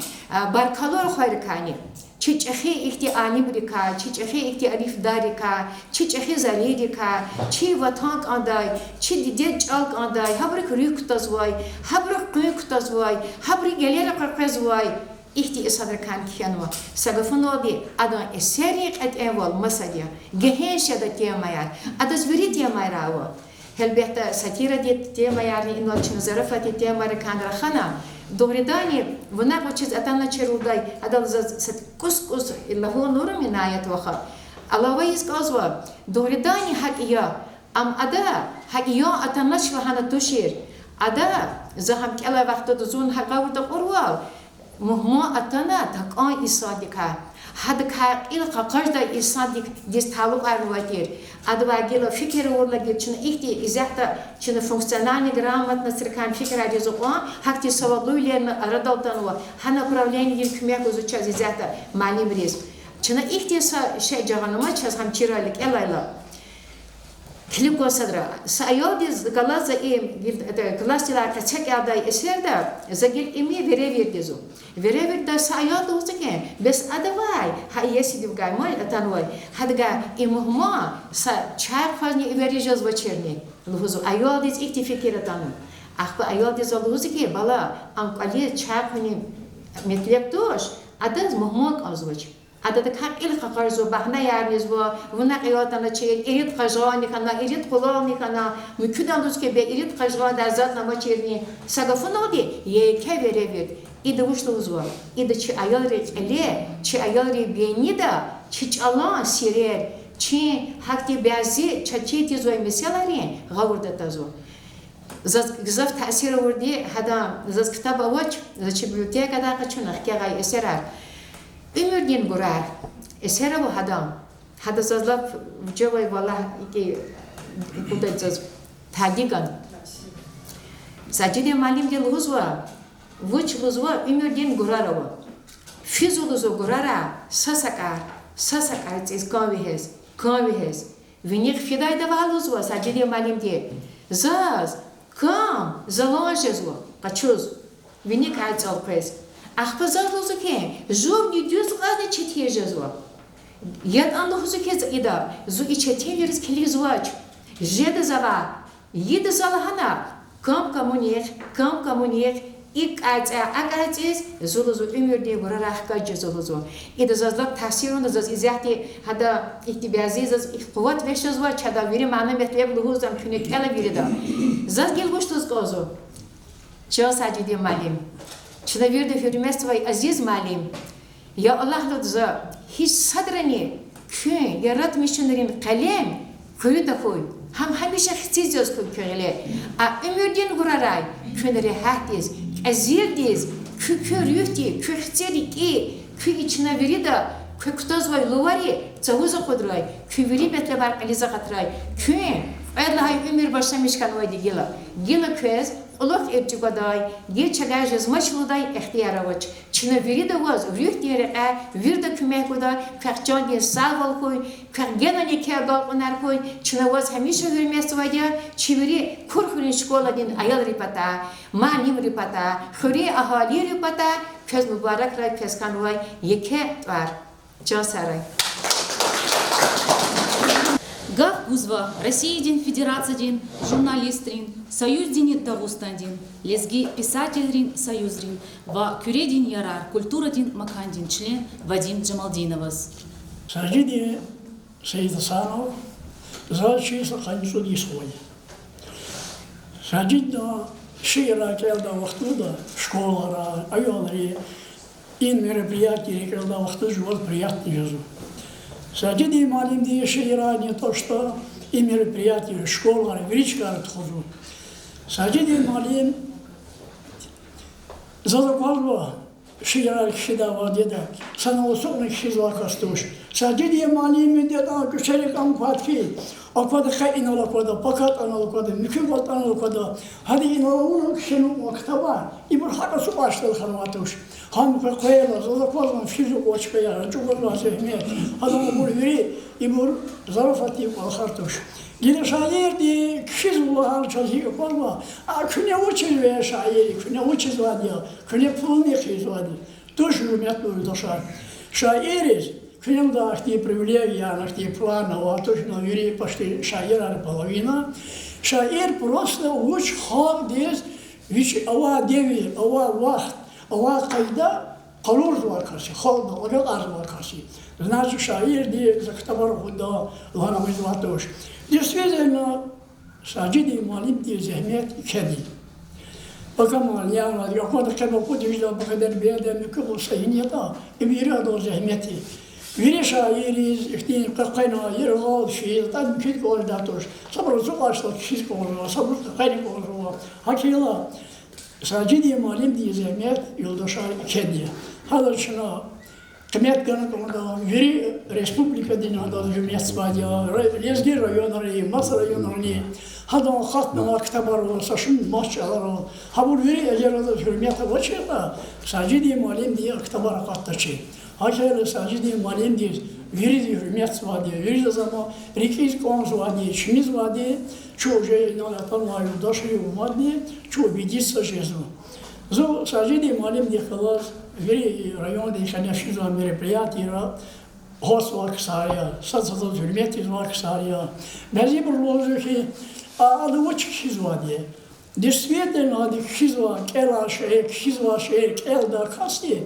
Speaker 8: barkalor khayrkani. Çiçehi ihti alimrika, çiçehi ihti arifdarika, çiçehi zalidika, çi vatan anday, çi dide çalk anday, habrik rüktazvay, habrik rüktazvay, habrik gelere qarqazvay. İhti esadrakan kiyanwa. Sagafın odi adan eseri et enval masadiya. Gehenşa da temayar. Adas veri temayrawa. Helbette satira diye temayarni inolçinu zarafati temayra kanra khana. Doğridani vona koçiz atanla çeruday adal sat kus illahu nurum inayet vaha. Allah'ayız kazwa. Doğridani hakiya. Am ada hakiya atanla şvahana tuşir. Ada zaham kela vaqta duzun haqawda qurwal. Muhma atana takan isadika. Had ka il qaqarda isadik dis taluk arvatir. Adva gelo fikir orla geçin ihti izahta çin funksionalni gрамотно сркан fikir adizqa hakti savadlulen aradaltanwa hana правление hükümiyet uzuçaz izahta malim riz. Çin ihti şey jahanama çaz ham çiralik elayla. Kiliko sadra. Sayodiz galaza klaslar kaçak aday eserda zagil imi verevirdizu. Verevirda sayod olsake bes adavay hayesi divgay mal atanvay. Hadga imuhma sa çar fazni vereceğiz vaçerni. Luhuzu ayodiz ikti fikir atanım. Ahba ayodiz oluzake bala ankali çar fani metlektoş adaz muhmak azvaç. Adada kak il qaqarzo bahna yarniz va vuna qiyatana çeyir erit qajani kana erit qolani kana mümkün ki be erit qajwa darzat nama çerni sagafun odi ye ke verevet ide uçluz va ide çi ayalre ele çi ayalre benida çi Allah sirer çi hakti bazi çaçeti zoy meselari gavurda tazo zaf tasir urdi hada zaz kitaba vaç zach biblioteka da qaçuna qiyay eserar Ömürdin burar. Esera bu hadam. Hada sazlap cevay vallahi ki kudacağız tagigan. Sacide malim de luzwa. Vuç luzwa ömürdin gurarava. Fizuluzu gurara sasakar tsiz kavihes. Vinik fidayda va luzwa sacide malim de. Zaz kam zalonjezwa. Qaçuz. Vini kalçal pes. Ahpazar dozu ke, job ni düz gazne çetiye jazwa. Yad anlı huzu kez ida, zu içetiye yeriz keli zuaç. Jede zava, yedi zalahana, kam kamunier, ilk akatiz, zuluzu ümürde vurarak kaçı zuluzu. İda zazlak tasirun da zaz izahti, hada ihtibaziz, zaz kuvvet veşazwa, çada veri mana metleb luhuzam künek ele veri da. Zaz gel goştuz gozu. Çağ sacidi malim. Çına verdi hürmestvay aziz malim. Ya Allah lütza, hiç sadrani, kün yaratmışınların kalem, köyü da koy. Ham hamisha xtizios köyle. A ümürdin vuraray, künleri hatiz, azirdiz, kükür yuhti, kühteri ki, kü içine veri da, küktazvay luvari, çavuza kodray, kü veri betle var aliza katray, kün, Allah'ay ümür başlamışkan oydu gila. Gila köz, Olak ebcigaday, gel çagaj yazmaçlıday ihtiyara vaç. Çına veri de vaz, rüh diyerek vir de kümek oda, kakcan diye sağval koy, kak genani kerdal onar koy, çına vaz hamisha hürmesi vayda, çiviri kurhulun şkola din ayal ripata, manim ripata, huri ahali ripata, köz mübarek ray köz kanvay, yeke var. Can saray.
Speaker 2: Гав Узва, Россиядин Федерациядин, журналистрин, Союздин Дагустандин, Лезги писательрин Союзрин, Ва Кюредин Ярар, Культурадин Макандин, член Вадим Джамалдиновас.
Speaker 9: Саджиди Саидасанов, зачисло ханчу дисвой. Саджидно шира келда вахтуда, школара, айолари, ин мероприятия келда вахту живот приятный жизнь. Саджиди малим ди шира не то что и мероприятия, школара, вричка отхожу. Саджиди малим задоколва шира кшида вадеда, саналосовна кшизла кастуш. Саджиди малим деда кшерик ампатки. Akvada kay inal akvada, pakat anal akvada, müküvat anal akvada. Hadi inalımın kişinin vaktaba. İbur haka su başladı hanımatuş. Hanımka koyarlar, zalakvazman fizik oçkaya, çukurla zehmiyet. Adamı bur veri, ibur zarafati valhartuş. Gide şair diye kişiz bular çalışıyor kalma. Küne uçiz veya şairi, küne uçiz vadiya, küne pul nekiz vadiya. Tuş hürmet buydu şair. Şairiz. Крем да ахти привилегия, ахти плана, а точно вери почти шаира половина. Шаир просто уч хак дес, вич ава деви, ава вахт, ава кайда калур варкаси, холда, огел арз варкаси. Значит, шаир де захтабар худа лана мизватош. Действительно, саджиди малим де зехмет кеди. Пока малия, я хода кеба кудиш да бакадер беда микубу сахиньята, и вира до зехмети. Veri şairiz, işte kakayna yer al şey, tam kit koordinatör. Sabır zulaşta kişi koordinatör, sabır kakayna koordinatör. Hakiyla sadece malim diye zemet yoldaşlar kendi. Hala şuna kımet kanı konuda veri Respublika dinada cumhuriyet spadia, Lezgi rayonları, Masa rayonları. Hadan hatna aktabar olsa şimdi maçlar ol. Habur veri ecerada cumhuriyete başına sadece malim diye aktabar kattaçı. Hakikaten sadece malim değil, veri diyor, hürmet vadi, veri de zaman rikiz konus vadi, çimiz vadi, çoğu şey inanatan mayurdaşı vadi, çoğu bilgisi jesu. Zo sadece malim diye kalar, veri rayon değişen şizvan merepiyatira, hos vakısarya, satsada hürmetiz vakısarya. Bazı bir lozu ki adı uç kişiz vadi. Действительно, adı kişiz var, kela şey, kişiz var şey, kelda kasti.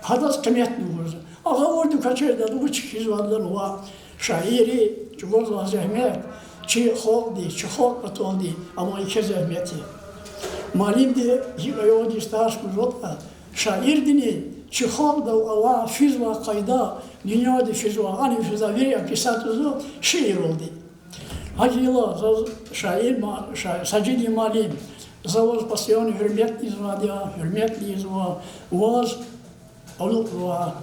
Speaker 9: Hadas kıymetli olurdu. Ağa ordu kaçırdı, bu çıkış varlar o şairi, çukurla zahmet, çi holdi, çi holkat oldu ama iki zahmeti. Malim de yıkıyor distaş kuzotla, şair dini, çi holda ava fizva kayda, dünyada fizva, ani fizva veriyor ki satuzu şiir oldu. Hakiyla şair, sacidi malim, zavaz pasyon hürmetliyiz vadiya, hürmetliyiz vaz, Олук ва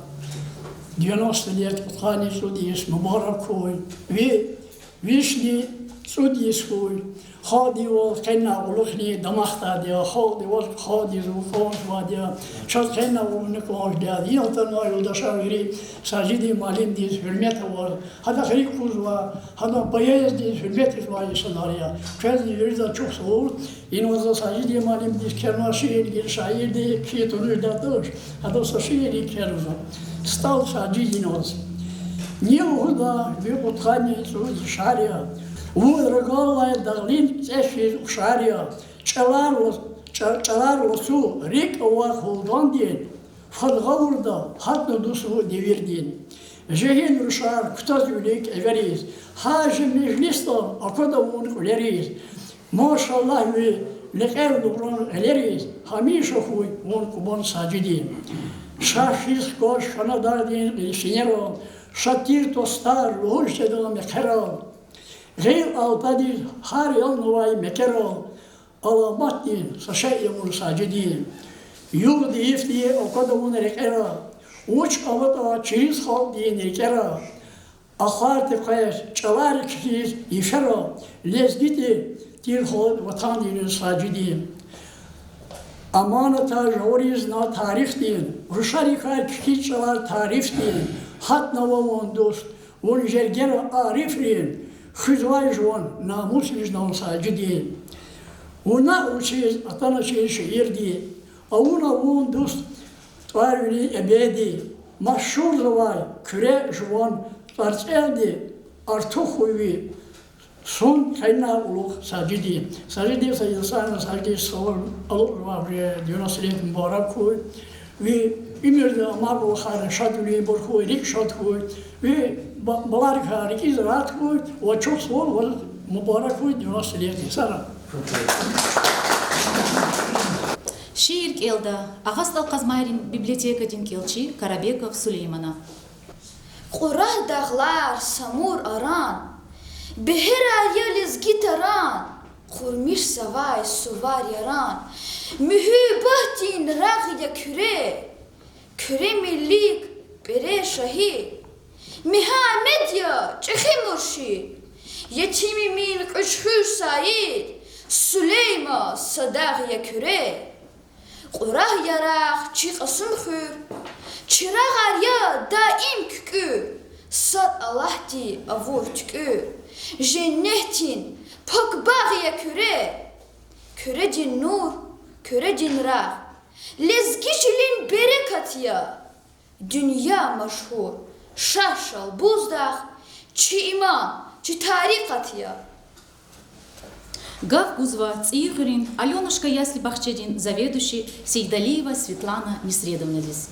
Speaker 9: 90 лет Кутхани Судис, Мубарак Кой, ви вишни судьи свой, ходи вол кенна улухни дамахтадия, ходи вол ходи зуфон вадия, шат кенна улухни дия, ялтана юдашавири, сажиди малим дис хурмета вол, хада хрик кузва, хада поезд дис хурмета вали санария, кез юрда чухсур, иноза сажиди малим дис кернаши гир шаирди китunu датуш, хада сашири керза, стал сажиди ноз. Не угода, вы подхани суд шария. Удрагала дарлин цеши шария. Чаларлосу рик овахулдандин. Фадгаурда хатну дусу дивердин. Жеген рушар ктаз юлик эвериз. Хажи межлистон акода вон улериз. Машаллах ви лекер дуброн элериз. Хамиша хуй вон кубон саджидин. Шашис кош ханадардин лишинеро. Шатир тостар лошадь дала мекерал. Гейл алпадир хар ял новай мекерал. Аламатин сашай ямур саджидин. Юг диифтие окадамун рекера. Уч авата через хал дин рекера. Ахар текеш чалар киз ишера. Лезгити тир хол ватан дин саджидин. Аманата жориз на тарих дин. Рушари хар киз чалар тариф дин. Hat navavon dost, on jergera arifrin, хызвай жон, намус вижнал саджидин. Уна учез, атана чеш ирди, а уна вон дост, тварвили эбеди, машур завай, küre жон, тарцелди, артухуви, сон кайна улух саджидин. Саджидин саджидин саджидин сор, алур-вавре, 90 лет мбарак хуй, ви имерде марбул хара шатули борхуй, рик шатхуй, ви балар хара рик израт хуй, ва чок свор, ва мубарак хуй 90 лет. Сара.
Speaker 2: Шиир келда, Ағастал Қазмайрин библиотекадин келчи Карабеков Сулеймана.
Speaker 10: Қурах дағлар самур аран, бехер айялыз гитаран, құрмиш савай сувар яран, mühübatin rağya küre millik bere şahid, mihamed ya çehi murşid, yetimimin kışhü sayid, Süleyma sadağya küre, Qurah yaraq çıqasım xür, çırağar ya daim kükü, Sad Allah di avur tükü, cennetin pak bağya küre din nur, küre din rağ, lezgişilin berekat ya, dünya maşhur, şaşal buzdağ, çi iman, çi tarikat ya.
Speaker 2: Гав Гузва Циихрин, Аленушка Ясли Бахчедин, заведующий Сейдалиева Светлана Несредовнадис.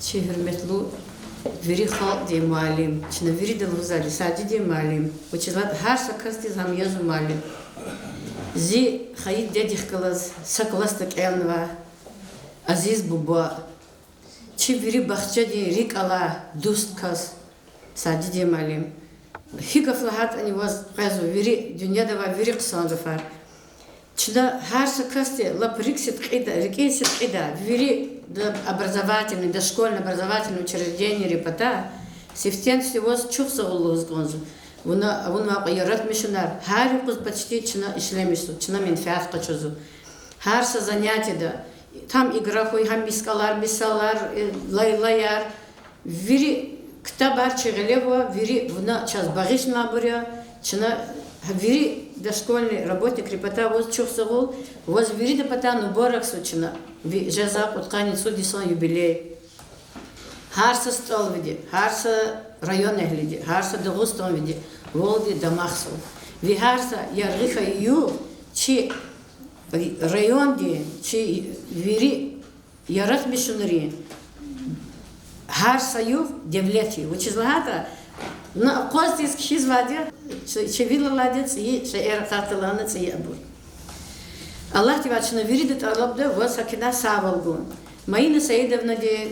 Speaker 8: Чи hürmetli veri halk diye muallim, çine veri de luzali sadece diye muallim. Uçilat her sakasti zam yazı muallim. Zi hayit dedik kılız, saklastık elnva, aziz baba. Çi veri bahçe diye rik ala dost kaz, sadece diye muallim. Hikaflahat ani vaz qazu veri dünyada va veri qısandı far. Çida her sakasti la priksit qida, riksit qida, veri образовательный, дошкольное образовательное учреждение репота, сифтен всего чухса улузгонзу. Он ярат мишунар, хари куз почти чина ишлемису, чина менфиат качузу. Харса занятия да, там игра хуй, хам мискалар, мисалар, лайлаяр, вири ктабар чегалева, вири вна час багиш набуря, чина вири дошкольный работник репота воз чухса гол, воз вири да патану бораксу чина. Жаза уткани суди сон юбилей. Харса стол види, харса район эхлиди, харса дагустон види, волди дамахсу. Ви харса яргиха ю, чи район ди, чи вири ярат мишунари. Харса ю девлети. Учизлагата, на костис кхизвади, чи вила ладец и чи эркатыланец и абур. Allah tibacına veri de alabda ve sakina savalgun. Mayina Saidovna de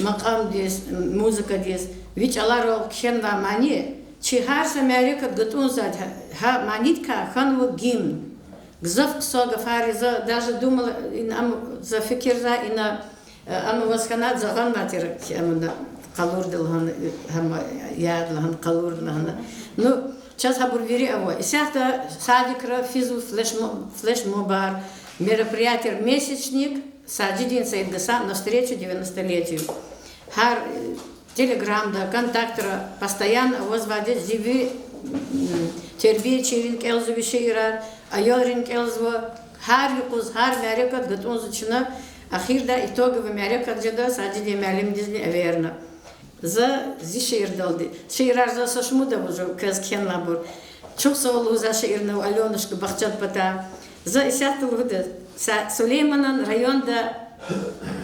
Speaker 8: makam des, muzika des, viç alaro khen va mani, çi her Amerika готун зад, ha manitka han ve gimn. Gzaf soga fariza, даже думала, за fikirza ina, ama vaskanat zagan mater, amda qalur dilhan, ham yaad lahan qalur lahan. No,
Speaker 7: Сейчас habur его. И сейчас садикра физу флеш-мобар, мероприятие месячник, Саджидин Саидгаса на встречу 90-летию. Хар телеграм, да, контактора постоянно возводит живи тербие черин келзу виширар, айорин келзу, хар юкуз, хар мярекат, гатун зачина, ахирда итоговый мярекат жада Саджиди мялим дизни аверна. За зишир далди. Ширар за сашмуда уже казкен набор. Çok sağ ol za şiirni Alyonuşka Bahçat Pata. Za isyatul huda. Süleyman'ın rayonda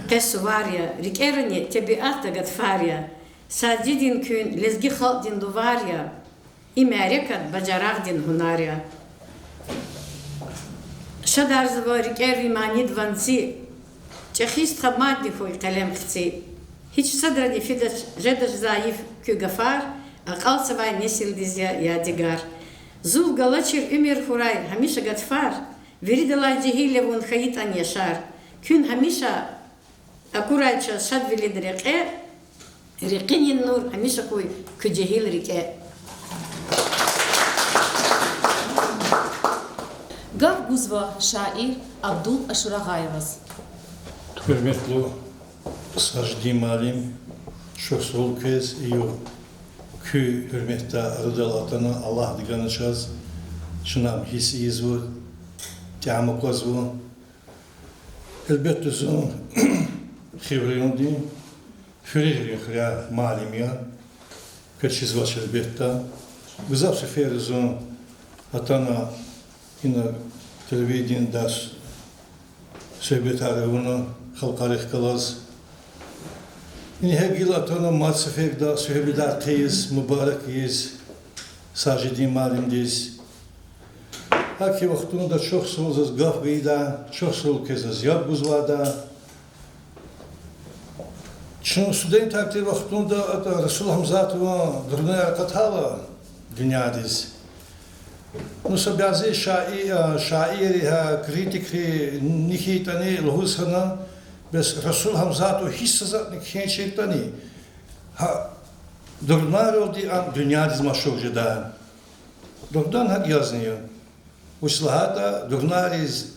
Speaker 7: Kesuvarya, Rikerni tabiatta gatfarya. Sadidin kün lezgi khaldin duvarya. İmerikat bacaragdin hunarya. Şadar zava Rikervi manid vansi. Çekhist khamadni foy kalem khitsi. Hiç sadrani fidaş jadaş zayıf kü gafar. Aqal savay nesil dizya yadigar. Зул галачир умер хурай, хамиша гатфар, веридала джихиле вон хаит ан яшар. Кюн хамиша акурайча шад велид реке, рекинин нур, хамиша куй кюджихил реке.
Speaker 2: Гав гузва шаир Абдул Ашурағайваз.
Speaker 11: Hürmetli Sajdi Malim, çok sol kez iyi kü hürmette rıdal atana Allah diganıçaz şunam hisiyiz bu tiamukaz bu elbette zun xivriyon di fürihri khya malim ya kaçiz vaş elbette güzel sefer zun atana yine televizyon ders söhbet arayını halkarık kalaz. Yine her yıl atana matsefekda söhbedar teyiz, mübarekiyiz, Sajidi malimdeyiz. Haki vaktunda çok soğuzuz gafgıyda, çok soğuk kezaz yapguzvada. Çın student takdir vaktunda Resul Hamzat'ı durmaya kathala dünyadayız. Nusa bazı şairi, kritikri, nihitani, lohuzhana, bez Resul Hamzat'ı hissizatni khençektani, durnar oldu an dünyadayız maşoğucuda. Durdan hak yazınıyor. Uslahata durnariz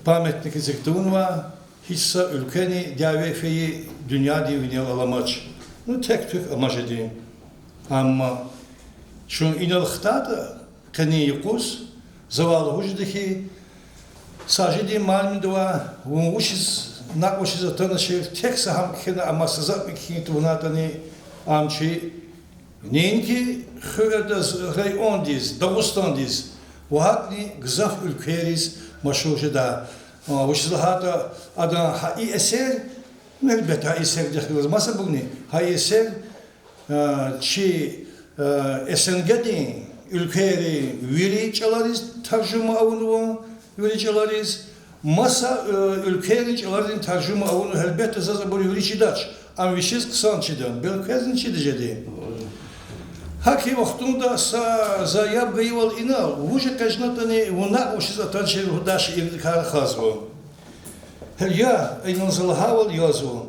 Speaker 11: pametnik ziktunva, hissa ülkeni davefeyi dünya divini alamaç. Nu tek tük amaç edeyim. Ama şu inalıktada kani yıkuz, zavalı hucdaki Sajidi malmidova, uçiz, nakuşiz atanışır, tek saham kina ama sızak bir kini tuvnatani amçı, neyin ki hüvedaz rayon diz, Dağıstan diz, Vahakni gızaf ülkeriz maşuşida. Uçizlahata adan hai eser, elbette hai eser diyekilaz. Masa bugni hai eser, çi esengedin ülkeri viri çalarız, tercüme avunu viri çalarız. Masa ülkeri çalarız, tercüme avunu elbette zaza böyle viri çidaç. Ama vişiz kısan çidan, belkezin çidicedi. Haki vaktunda za yapgayıval inal, vuja kajnatani vunak uşiz atanşeri hudaş irdikar khazvo. Hel ya aynan zalahaval yazvo.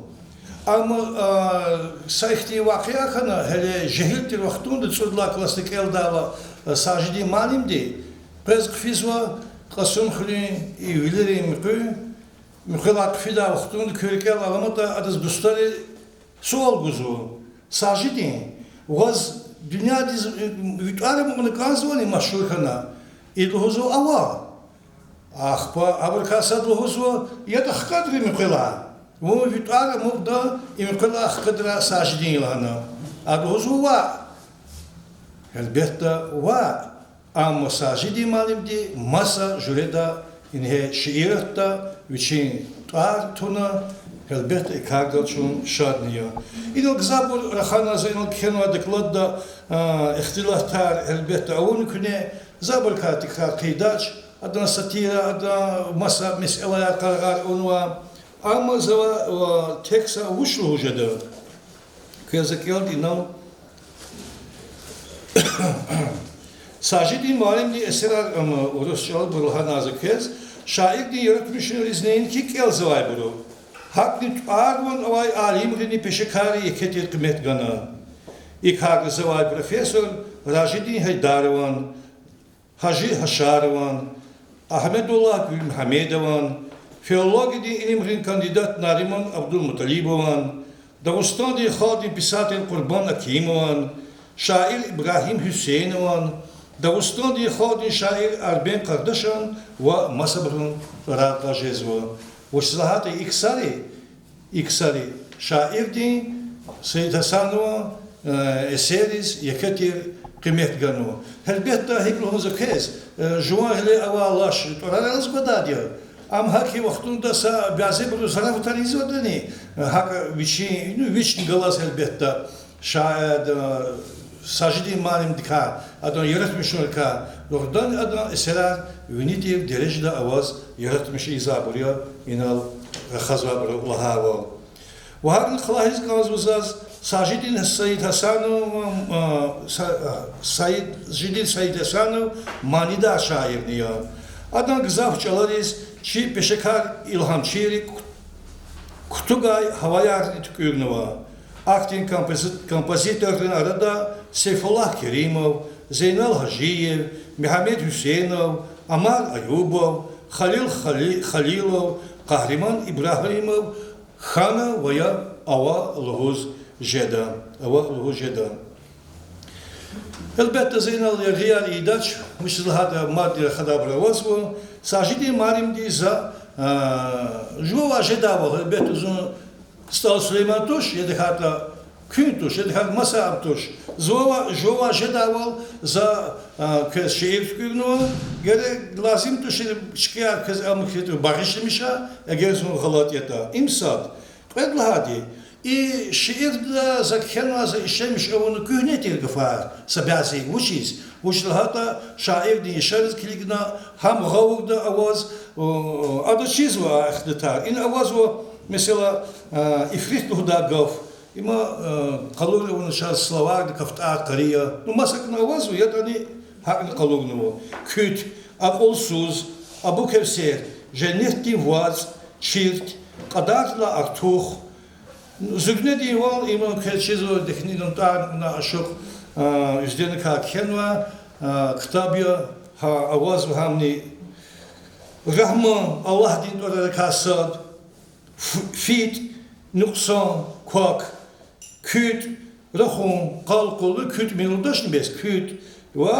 Speaker 11: Ama sayhti vakıya kana hele jehiltir vaktunda tsudla klasik eldala Sajidi malimdi. Pez kfizva qasum khli ivileri mükhelak fida vaktunda körkel alamata adız dostları sual guzu. Sajidi vaz dünya diz vitare bunu kazvani maşhur kana idhuzu ava ahpa abrkasad luhuzu ya da kadri mukla bu vitare mubda imkala kadra sajidin lana adhuzu va elbette va ama sajidi malimdi masa jureda inhe şiiratta için tar tuna elbette kargalçun şadniya. İno gzabur rahana zaynal kenwa dekladda ihtilaflar elbette avun küne zabur ka tikrar kıydaç adana satira adana masa meseleler karar onwa ama zava teksa vuşlu hujada. Kıyazakiyal dinam Sajidi malimdi eserar ama Rusçalı burhan azakez şair din yaratmışın izneyin ki kel zavay buru. Hakni ağırvan avay alim rini peşekari yeket kıymet gana. Ik ga gezegd professor Rajidin Haydarovan, Haji Hasharovan, Ahmedullah Gül Muhammedovan, филологии иlimrin кандидат Нариман Абдулмуталибован, Дагустан'da Hadim Писатель Kurban Akimovan, şair İbrahim Hüseyinovan, Dağıstan'da Hadim şair Arben Kardeşan ve Masabrın Rakajezva. Bu sıhhatı iksari şairdi Seyyid Hasanova eseriz Yekatir kıymet ganu. Elbette hikluğuzu kez Juangle avallaş Torarız badadya. Am haki vaktunda sa bazı bir zarafı tarizodani. Hak viçin galas elbette şair Sajidi malim dika, adam yaratmışlar ka, oradan adam eserler yönetir derecede avaz yaratmış izabırıyor, inal khazabır Allah'a. Ve haklı kılahiz kazvuzaz Sajidin Said Hasanov, Said Hasanov manida şair niye. Adam gızaf çalarız, çi peşekar ilham çiğri, kutugay havayar tükürnüva. Aktin kompozitörlerin arada Seyfullah Kerimov, Zeynal Hajiyev, Mehmet Hüseyinov, Amar Ayubov, Halil Halilov, Kahraman İbrahimov, Khana veya Ava Luhuz Jedan. Elbette Zeynal Yargiyar İdaç, Müştahada Maddi Khadabravazvo, Sajidi Marimdi za Jova Jedava, elbette uzun Стал Сулейман Туш, я дехата Кюнтуш, я дехат Масааб Туш. Жова жедавал за кез шеевскую, гере глазим туш, шкия кез амхиту баришмиша, я герзун галат это. Имсад. Предлагади. И шеевда закхена за ишемиш он кюнетир гфар, сабязи учись. Ушлахата шаевди ишарыз килигна хам гавуда аваз адачизва ахдата. Ин авазу Mesela ifrit tuhda gaf, ima kalori onu şahs Slovak kafta Kariya, no masak na vazu ya tani hakni kalognu, küt, akolsuz, abu kevser, cennetti vaz, çirt, kadarla artuh, zügne dival ima kelçizo deknidon ta na aşok üzdeni ka kenva, kitabya ha avaz hamni Rahman Allah din orada kasad. Fit, nuksan, kuak, küt, rahun, kalkulu, küt, melodasını bez, küt, ve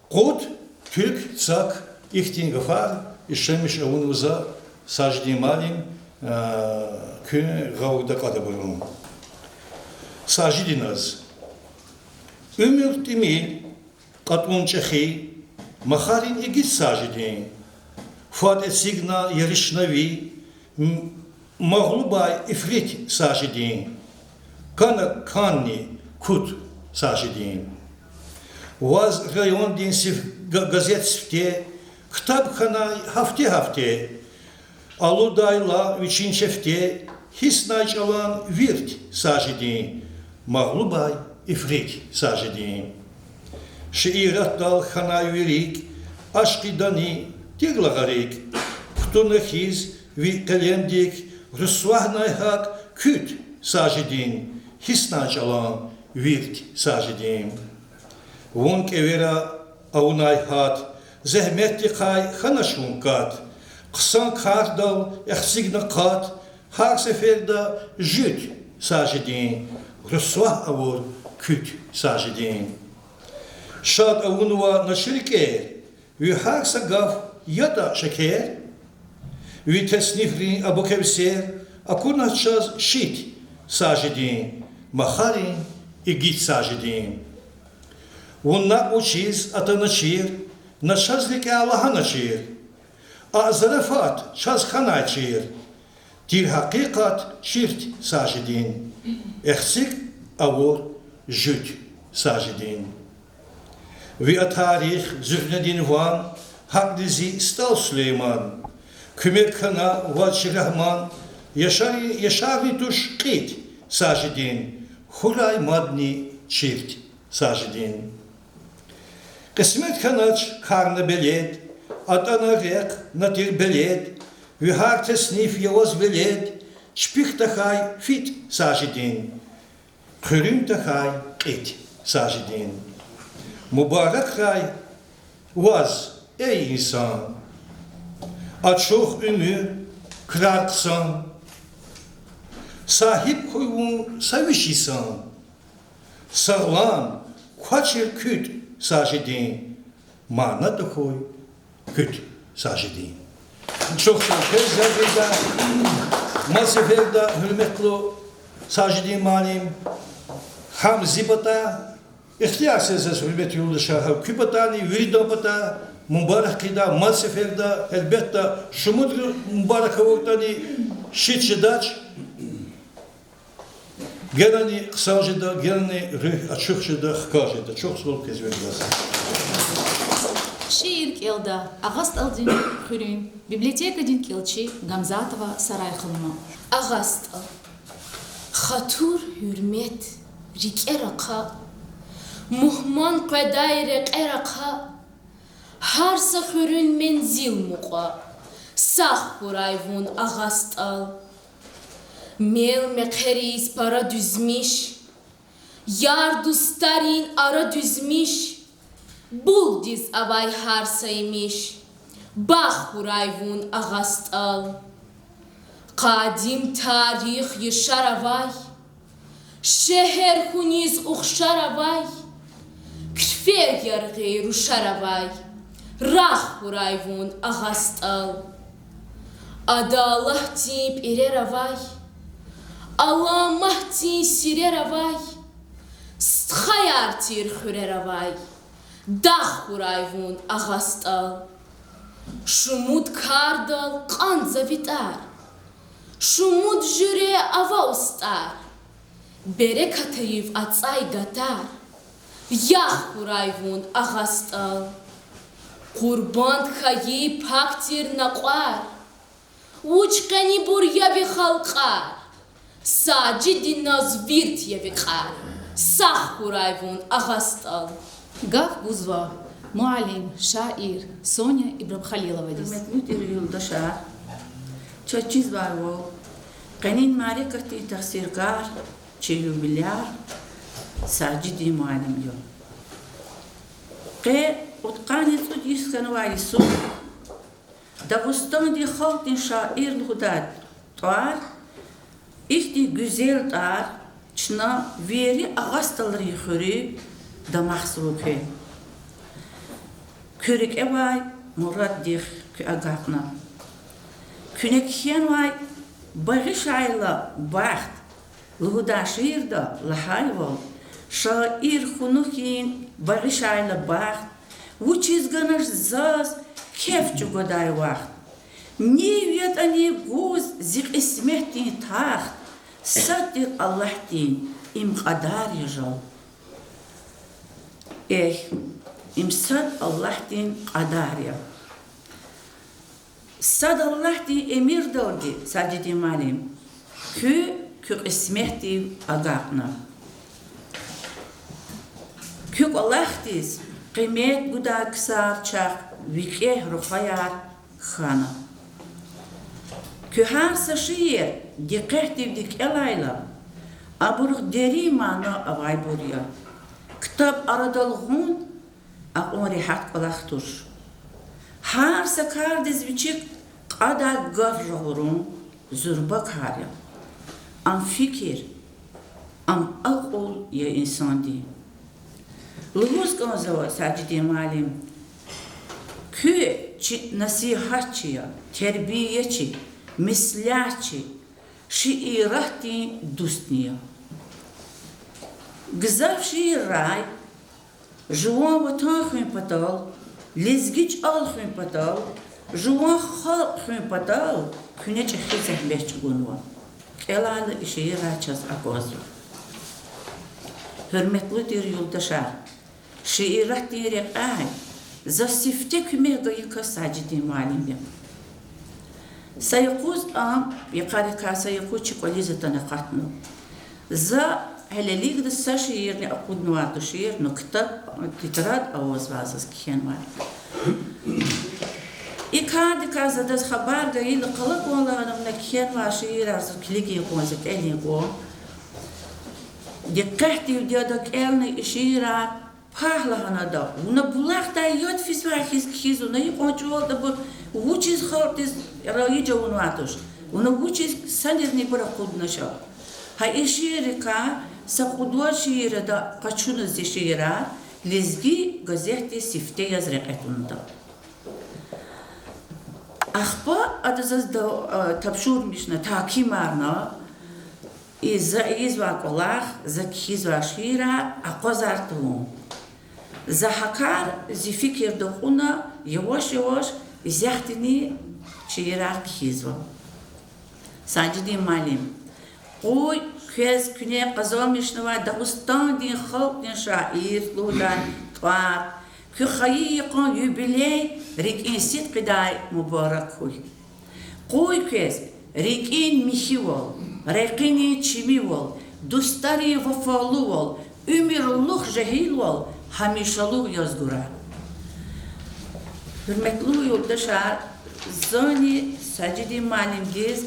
Speaker 11: kod, Türk, tsak, ihtin gafar, işlemiş avunuza, sajdi malim, kün, gavda kadaburun. Sajidinaz. Ömür timil, katmun çehi, maharin egit sajidin, fuat etsigna yarışnavi, Мағлубай ифрит сажидин, кана канни кут сажидин. Ваз район дин газет сфте, кітапхана hafte, алудайла вичин шефте, хиснай чалан вирт сажидин, мағлубай ифрит сажидин. Шиират дал хана юрик, ашки дани тиглагарик, ктунахиз vi kalemdik Rüsvahnay hak küt sajidin, hisnaç alan virt sajidin. Vunk evera avunay hat, zehmetli kay hanaşun kat, kısan kardal eksigna kat, har seferde jüt sajidin, Rüsvah avur küt sajidin. Şad avunwa naşriker, vi har sagaf yata şeker, Витеснифри Абу Кевсер, акуна час шит сажидин, махарин и гит сажидин. Вунна учиз атаначир, на шазлике Аллаха начир, а зарафат час ханачир, тир хакикат ширт сажидин, эхсик авор жют сажидин. Ви атарих зюхнедин ван, хакдизи стал Сулейман, Kümetkana Valçı Rahman Yaşarni tuş qit sajidin Hulay madni çift sajidin Kısmet kanaç karnı beled Atana rek natir beled Vihar tesnif yavaz beled Çpik tahay fit sajidin Kürüm tahay qit sajidin. Mübarek ay vaz ey insan. Açıq ümü kırarksan. Sahip koyun savişisan. Sağlam kaçır küt sajidin. Mana da koy küt sajidin. Çok teşekkür Masiferde hürmetli sajidin malim ham zibata ihtiyarsız hürmet yoldaşa kübatani viridabata mübarek kida masiferde elbette şumudr mübarek ortani şitçidaç geleni kısacıda geleni açıkçıda hkacıda çok zor kezverdiler.
Speaker 2: Şiir kelda, Ağast aldin Hürün, biblioteka din kelçi Gamzatova saray kılma.
Speaker 5: Ağast al. Xatur hürmet, rike raka. Muhman qeday rike raka. Harsa Hürün menzil muqa. Sağ burayvun Ağast al. Mel mekheris para düzmiş. Yar dustarin ara düzmiş. Bul diz avay harsaymış. Bah hurayvun Ağast al. Qadim tarih yaşar avay. Şehir huniz uxşar avay. Küfev yargı ruşar avay. Rah hurayvun Ağast al. Adalah tip erer avay. Allah mahti sirer avay. Sthayar tir hürer avay. Dah hurayvun Ağast al. Şumud kardal qanza vitar. Şumud jüre ava ustar. Berekatayiv atsay gatar. Yah hurayvun Ağast al. Qurban khayi paktir naqar. Uçqani burya vi khalqar. Sajid nazvirt yevi qar. Sah hurayvun Ağast al.
Speaker 2: Gaf Buzva, muallim, şair, Sonya İbrahimxalilova diz.
Speaker 12: Hürmetli yoldaşlar, çok çiz var o. Kanin marikati tafsirgar, çeyubilyar, Sajidi muallim yo. Qe utqani tut yiskan vaysu. Dağıstan di halkın şair hudat tuar. İhti güzel tar, çna veri Ağastaları yuxuri da mahsuruke. Körük evay murad dih kü agakna. Künekiyen vay bağış ayla baht. Luhuda şiirda lahayval. Şair hunukin bağış ayla baht. Vuçizganış zaz kefçu goday vaxt. Nivet ani guz zik ismehtin taht. Saddir Allah din im qadar yajal. İmsad Allah din qadar ya. Sad Allah din emir dordi sajidi malim. Kü ismehti agaqna. Kü Allah diz kıymet buda kısar çak vikeh ruhayar khana. Kü harsa şiir diqqet dik elayla. Aburg deri mana avay burya. Kitap aradalğun aqon rihat qalaqtur. Harsa kardiz biçik qada gavrğurun zurba karya. Am fikir, am aqol ya insan di. Luhuz qanzava sajidi malim. Kü nasihatçı ya, terbiyeçi, mislahçı, şiirahti dustniya. Gızav şiir ray, juan vatan xün patal, lezgiç al xün patal, juan xal xün patal, küne çekhil zehmehçi gunva. Kelalı şiir rayçaz akozlu. Hürmetlidir yoldaşar, şiirahti rekay, zasifte kümehgayıka sajidi malimim. Sayıkuz am yakarika sayıkuz çikolizı tanıqatnu. Za helelik de sa şiirni akudnu vardı şiir no kitap titrat avaz vazız kiyen var. İkadi kazadas haber gayil qalaq olanım na kiyen var şiir arzu kiligi qonzet elni qo. دقيقتي وديادك إلني إشيرات پهلا هندا ونا بلغ دا یاد فیس و خیز و نهی قانچوال دا بر و چیز خالتیز رایی جوان واتش ونا و چیز سندیز نی برا خود نشا های شیره که سخودوا شیره دا قچون زی شیره لزگی گزهتی سفته از رقیتون دا اخبا ادازاز دا تبشور میشنه تاکی مرنا iz vakolach zakhiz vashira aqozartum zahakar zifikir dokhuna yavaş yavaş zahtini çirak khizva sajidi malim oy kez küne qazamishna Dağıstan din xalq din şair lulan tvar ki xayiqan yubiley rikin sit qiday mubarak huy qoy kez rikin mihiwol Рекини чимивол, дустари вафалувол, умирлух жахилвол, хамишалух язгура. Hürmetli yoldaşlar, zani Sacidi malimgiz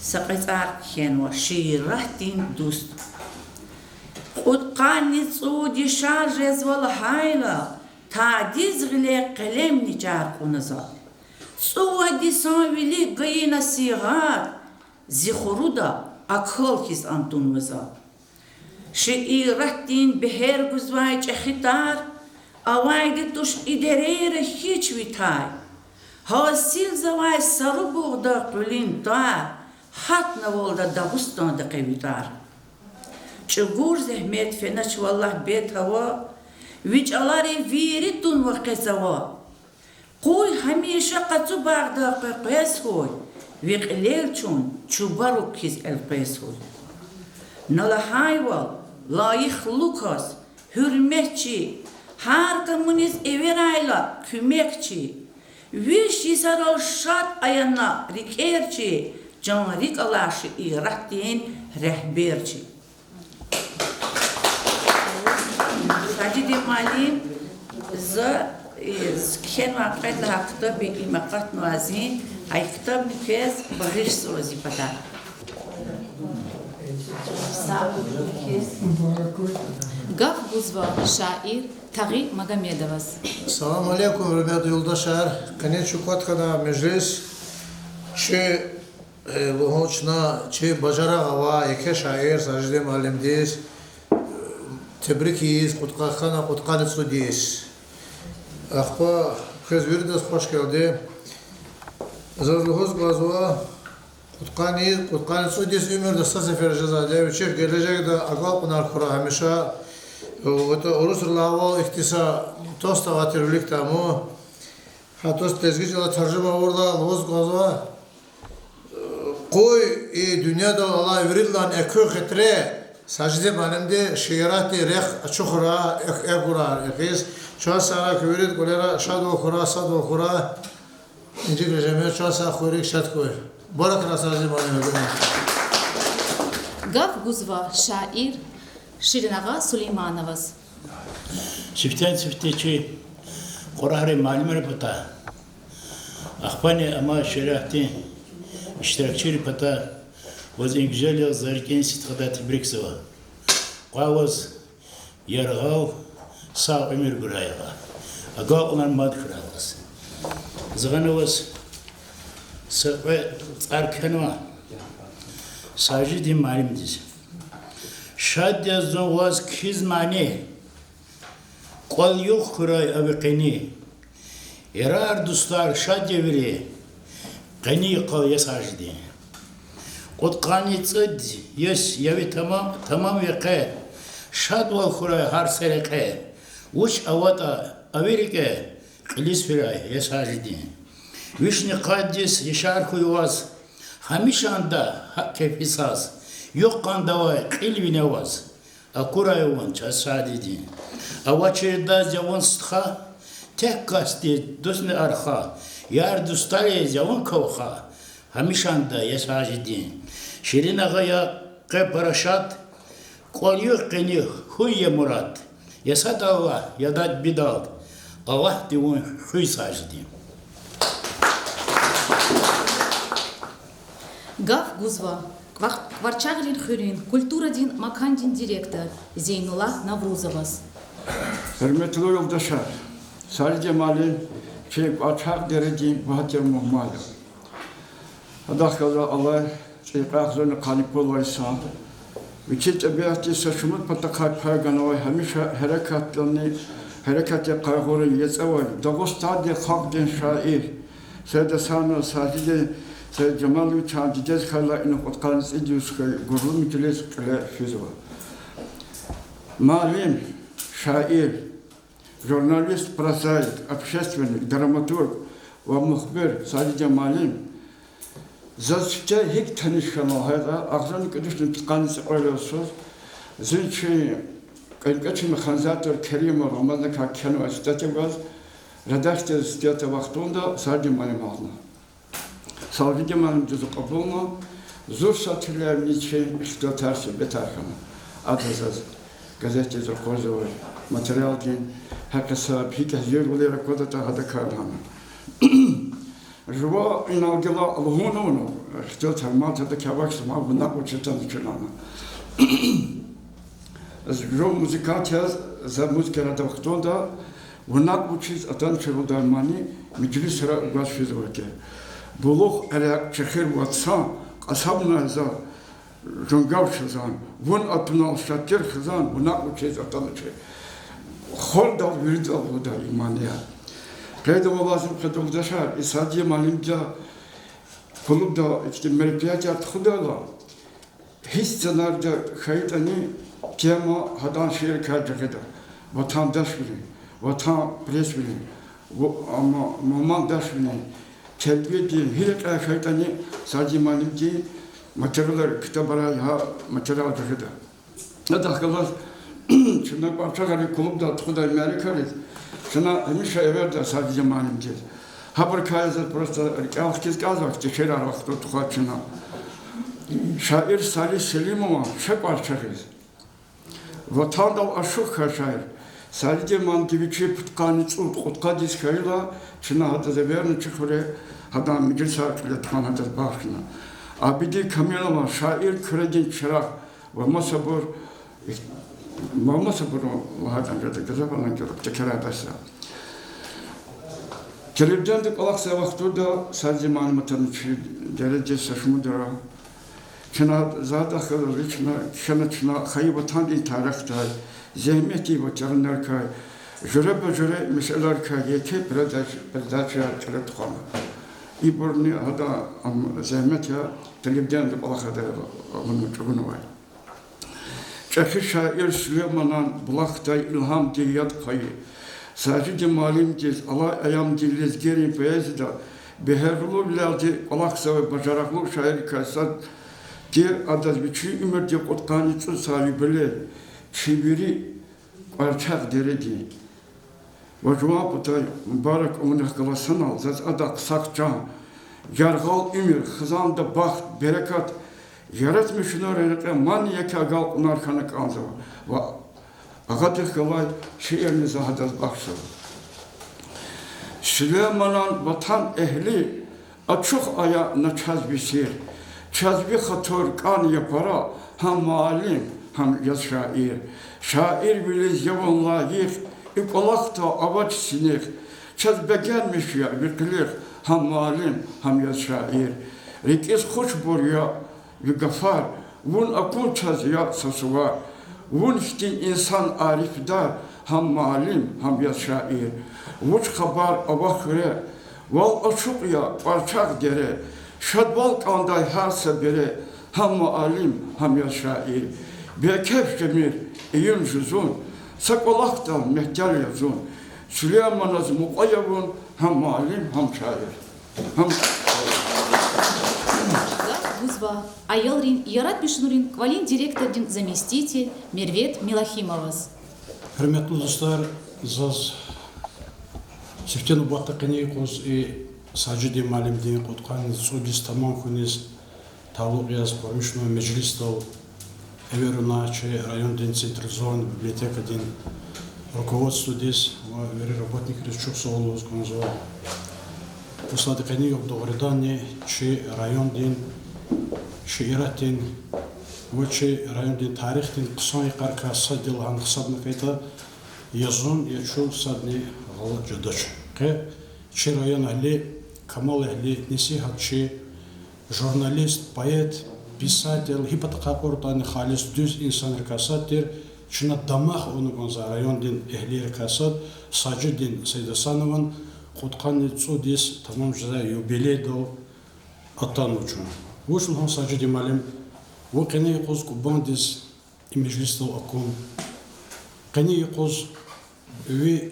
Speaker 12: saqizar khenwa şiirahtin dust. Qutqani tsudi şarjez wal hayla, tadiz gile qalem nicar qunaza. Tsudi sanvili gayna sigat, زخرودا اکل کیس آمتون وزا شعیرتین به هر گزوای چخیتار آواید توش ادریر هیچ ویتای حاصل زوای سرو بغدا قلین دار حت نوالدا داغستان دقیویتار چگور زحمت فنش والله بیت هوا ویچ الاری ویریتون وقت زوا قوی همیشه قطو بغدا قیس هوی ویقلیلچون چوبارو کیز القیس هوی نلاحایوال لایخ لوکاس hürmetçi her kamuniz everayla kümekçi viş isaral şat ayana rikerçi can rik alaşı irattin rehberçi Sacidi malim za khen vaqt la kitab imaqat nuazin ay kitab nikez baghish sozi pata
Speaker 2: Гав Гузва, шаир Тагы Магомедовас.
Speaker 11: Салам алейкум, ребята, юлдашар. Конечно, коткада межлис, че лохочна, че бажара гава, яке шаир, Сажиди малимдис, тебрикиз, куткахана, кутканецудис. Ахпа, хез вирдас хош келди. Зарлухоз газва, Кутканецудис умер да сасефер жазаде, вечер gelecek de agal kunar kura hamisha. Это Урусурлава ихтиса тоста ватерлик таму. Хатос тезгижла таржыма орда лоз газва. Кой и дүйнөдө Алла верилган экө хетре сажде манимде шиирати рех чухра экура экис часа кверит колера шадо хура садо хура. Инжи режиме часа хурик шаткой. Баракна сажде манимде.
Speaker 2: Гав Гузва, шаир Ширинага Сулеймановас.
Speaker 13: Çiftten çiftçi Kur'an'ı malumları pata. Akbani ama şerahti iştirakçıları pata. Vaz en güzel yazarken sitqada tebrik seva. Qavaz yarğav sağ ömür gurayağa. Aga olan mad kıravaz. Zğanavaz sıqı arkanwa. Sajidi malumdiz. Şad yazın vaz kizmani. Kol yok kuray abikini. Erar dostlar şad yevri. Qani qal yasajdi. Qutqani tsad yes yavi tamam yaqe. Şad wal kuray har serqe. Uç avata Amerika qilis firay yasajdi. Vishni qaddis yashar kuyvaz. Hamishanda kefisaz. Yok kandava ilvine vaz. Akurayvan çasadidi. Avaçerda javon stha tek kasti dusne arxa. Yar dustare javon kavxa. Hamishanda yasajidi. Şirin ağaya qe parashat qolyu qini huye murat. Yasad Allah yadat bidal. Allah divun huy sajidi.
Speaker 2: Гав Гузва, Кварчагрин Хюрин, культурадин Макандин директор Зейнула Наврузовас.
Speaker 14: Hürmetli yoldaşlar, sadece malin şey açak derece bahatır muhmal. Adaklar Allah şeykahlarını kanip olaysa, bütün tabiatı saçımız patakay payganavay hamisha harekatı kayğurun yetsavay. Dağıstadi halkden şair, seydesanı sadece Cemal Çağcıcez kayla inu kutkanız ediyoruz ki gurur mütülez kile füzva. Malim, şair, jurnalist, prozayik, общественник, dramaturg ve muhbir sadece malim. Zaten hiç tanışmalı hayda, ağzını kudüsün tutkanız öyle olsun. Zülçü, kaçın mekhanizatör Kerim Ramazan kakyanı ve sitati var. Redakte sitati vaktinde sadece malim ağzına. Sadece malim cüzü kapılma. Zor satırlar için işte tersi betarkana. Adazaz. Gazeteci Kozova, materyal din, herkese hikayet olarak kodata hada karlama. Jwa inagila Allah'ın işte termat da kavak sama bunda uçtan çıkana. Jo müzikatiyaz za müzikara da vaktonda bunda uçiz atan çıkıldı mani meclis sıra baş fizike. Buluq ala çekir vatsa asabna za Jungav şazan, vun atına şatır xazan, buna uçez atanıcı. Xol da yürüdü bu da imaniya. Kayda olazım kadıldaşar, isadiye malimca, kulub da işte merpiyat yaptıkıdala. Hisselarda kayıtani tema hadan şehir kaydıkıda. Vatandaş bilin, vatan pres bilin, ama mamandaş bilin. Kelbi değil, hiç kayıtani sadece malimci, Materyaller kitaplara ya materyal çıkıdı. Ne dakikalar şuna parçaları kulüpte tuğda Amerika'yız. Şuna hemşe evde sadece malimci. Haber kayazet prosta alkız kazak teşekkür vakti tuğaçına. Şair Salih Selimova şek parçakız. Vatanda aşık şair. Sadece mantiviçi putkanıcı kutkadis kayla şuna hatta zeberini çıkıyor. Hatta meclis haklı tuğan hatta bakına. Abidi Kamilova şair Küredin Çırak ve Masabur hadan gördük, zamanla gördük, tekrar ederse. Kelebden de kalaksa vakti da sadece malumatın derece saçmadır. Çına zaten kadar çına kaybatan din tarihte zahmeti ve çarınlar kay, jöre meseleler kay yeke berdacıya çare tukama. İburni hada zahmet ya telebden de balakada onun çoğunu var. Çakı şair Süleyman'ın bulakta ilham diyat kayı. Sadece malim diz Allah ayam diliz geri beyazda beherlu biladi balaksa ve bacaraklı şair kaysan diğer adaz biçi ümür diye kutkanıcı sahibili çiviri parçak deredi. Vajwa patay mübarek umuna kalasana zaz adak sakcan yargal ümür xızanda baxt berekat yaratmışlar enekle man yeka gal unarkanı kanza ve agadır kalay şiirinize hadaz bakşı. Süleyman'ın vatan ehli açık aya naçaz bisir çazbi xator kan yapara ham malim ham yaz şair şair biliz yavan layık İkolakta avaç sinek, çaz begelmiş ya bikilir, ham malim, ham yaz şair. Rikiz hoş burya, gafar, vun akul çaz ya sasuvar. Vun işte insan arifdar, ham malim, ham yaz şair. Vuç haber avakre, val açık ya parçak dere. Şadbal kanday her sebere, ham malim, ham yaz şair. Bekef cemir, iyun juzun. Sakolak'tan mehcal yazın. Süleyman az muqayyabun hem malim hem şair. Hem
Speaker 2: Гузва, Айылрин, Яратбишнурин, Квалин директордин заместитель Мервет Милахимовас.
Speaker 15: Hürmetli dostlar, zaz Севтену баттакыни қос саджиди малимдин қутқан судис тамам күнес тавлуқ яз помишно меджлистов Эверуначи, район централизованной библиотека, руководство здесь, работник Речук Соловос, после книги в Догоридане, район шииратын وچه رایون دی تاریخ دی قصای قرکه صد دل هن حساب نکیتا یزون یچو صدنی غلط جدش که چه رایون اهلی کمال اهلی نصیحت چه ژورنالیست پایت писатель hipotaqaqortan xalis düz insan rikasattir çına damaq onu gonza rayon din ehli rikasat Sacı din Seydasanov'un qutqan tsudis tamam jza yubiley do atan uçun وشن هم Sacı din malim وقني يقوز كوبانديس مجلس الأقوم قني يقوز وي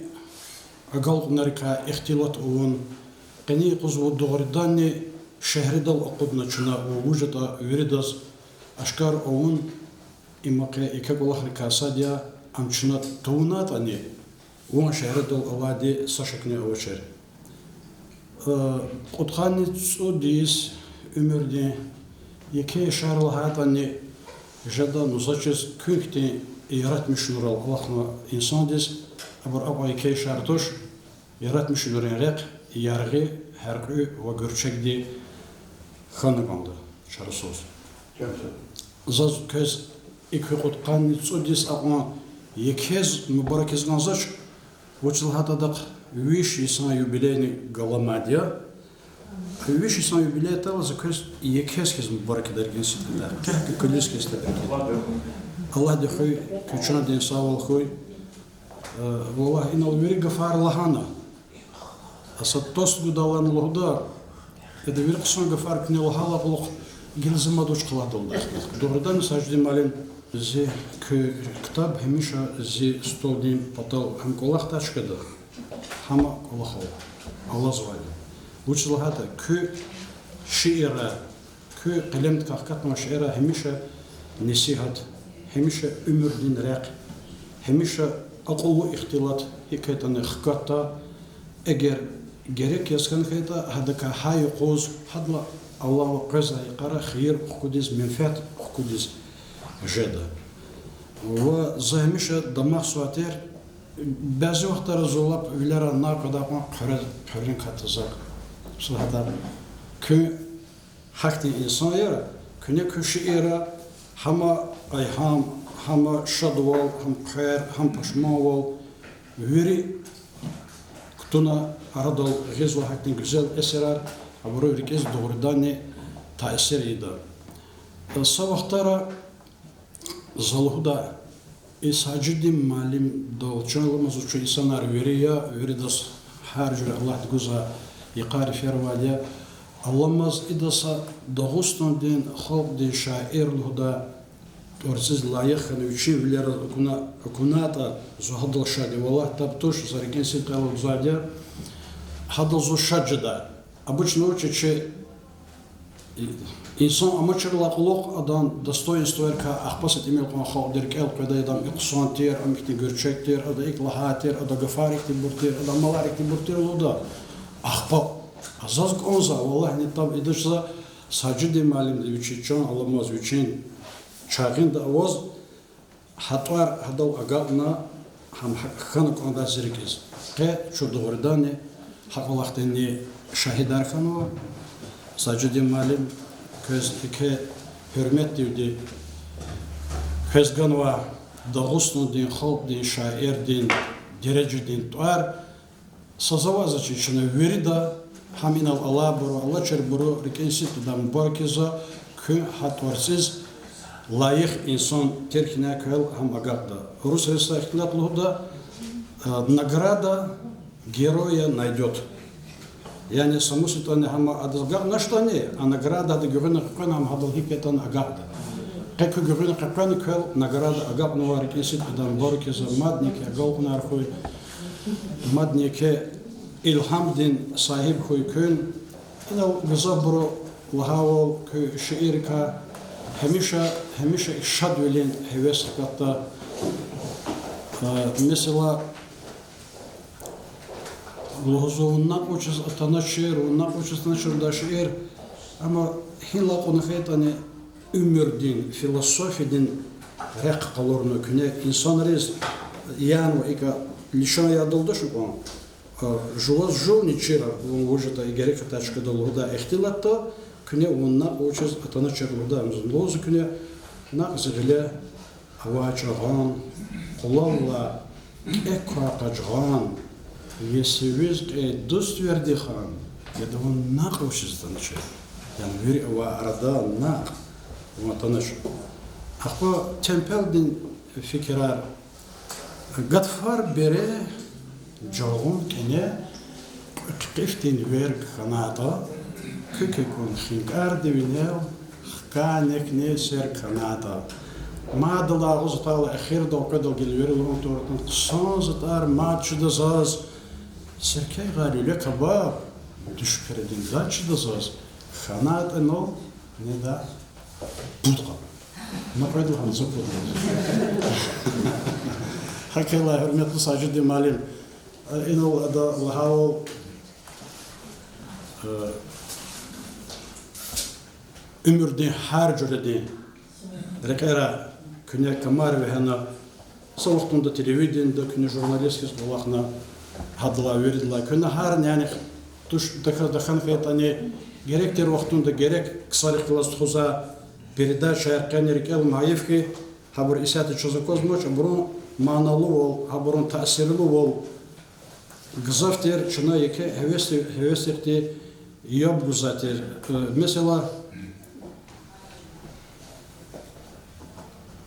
Speaker 15: أقل نركا اختلاط أون قني يقوز ودغرداني شهر دل أقودنا شنا ووجد ويرداز أشكار أون إما كأقول لك ساديا أم شنا تونات أني وان شهر دل أوادي ساشكني أوشر قطخاني تسوديس أمردي Яке шарлахатани жада нузачез кünhti yaratmış nural Allah'na insan des aber aba яке şartoş yaratmış nurenrek yargı herkü ve görçekdi xanıqandı şarsoz. Zaz köz iki qutqan tsudis aqma yakez mübarekez ganzaç voçilhatadaq wish insan yubileyni galamadiya Вещи сами юбилея того, за кое якесь мубарак даргин сидела. Как колес кесте. Аллах дехой, кучна ден савал хой. Валлах инал вери гафар лахана. Асад тост гудалан лохда. Это вери ксон гафар кне лахала лох гилзема доч кладылды. Doğrudan Sacı malin зи kitap hemişe зи stoldim patal hem kolak taşkadı. Hama kolak Allah zvali. Училахата кü şiire, kü qalemt kahkatma şiire hemişe nesihat, hemişe ömür dinrek, hemişe akıllı ihtilat hikayetini hikata eğer gerek yazkan kayda hadaka hay qoz hadla Allahu qaza yqara khayr hukudiz menfaat hukudiz jeda. Ve zahmişe damaq suater bazı vaxtlar zolap vilara naqada qırın katızak. Sonra kü hakti insan yara, küne küşü era, hama ayham, hama şadval, ham khair, ham pashmaval, veri kutuna aradal gizva haktin güzel eserar, aburu rikez doğrudan ne taesir ida. Savahtara zalhuda Sacı din malim dolçanlamaz uçu insanlar veriya, veridas harcır Allah güza يقارف يرواليا اللهم إدسا دغوستون دين خلق دين شاعر لهدا ورسز لايخن وشيف لير كناتا زهد الشادي والله تبتوش زاركين سيقال زاديا هذا زو شجدا обычно учат че инсон амачерлак лох адан достоинство эрка ахпасат имел кон халдер кел кадайдан иксонтер амихти görçekter ada iklahater ada gafarikti burter ada malarikti burter луда Ахпа, азаз конза, Аллах не там идешса, саджиди малим дивичичон, Алламаз вичин, чагин да авоз, хатвар хадал агадна, хам хана конда зиркиз. Ке чудогордани, хак Аллахтени шахидар ханова, саджиди малим, көз ике hürmet divdi, көз ганва, дагуснун дин, халк дин, шаир дин, derece din tuar, Сазавазачи чина верида хаминал Аллах буру Аллах чер буру рекенсит дам баркиза кü hatvarsiz layık insan terkine kıl ham agada. Rus ресахтлатлуда награда героя найдет. Yani самуситане хама адзгар на что не, а награда да гөрне кынам хадал хикетан агада. Как гөрне капкан кыл награда агабного рекенсит дам баркиза мадники агалхна архой Madnike ilham din sahip koy kön ina gazabro lahaval köy şiirka hemişe işad velen heves katta mesela lozunna uçuz atana şiir unna uçuzna şurada şiir ama hinla konu haytani ömür din filosofi din rek kalorunu küne insan rez yani ika Лишан я долдо шукон. Жуаз жул ничера, он вожата и герека тачка долуда эхтилатта, Küne onunla o çöz atana çırıldı. Lozu küne naqzıgıla hava çağan, kulalla ekva kaçağan, yesiviz dost verdi han. Ya da on naquşuzdan çı. Yani bir o arada naq o tanış. Akwa tempeldin fikrar Gadfar bere jağun kene kiftin verg kanada kükekun khinkar devine kanek ne ser kanada ma dala uztal akhir da kadal gelver lo tortan sanztar maç da zaz serkay galile kaba düşperdin zaç da zaz kanat no ne da budqa ma qadu han zokul Hakikaten hürmetli Sacid Malim, inol da lahal ömürde her cürede rekara küne kamar ve hana soğuktunda televizyonda küne jurnalistkis bulakna hadla verdiler küne her yani tuş dakhan faytani gerektir vaktunda gerek kısalık kılas tuza передача Erkan Maayevki haber isatı çözükoz moç burun manalı ol, haberun tasirli ol. Gızafter şuna yeke hevestirti yap guzater. Mesela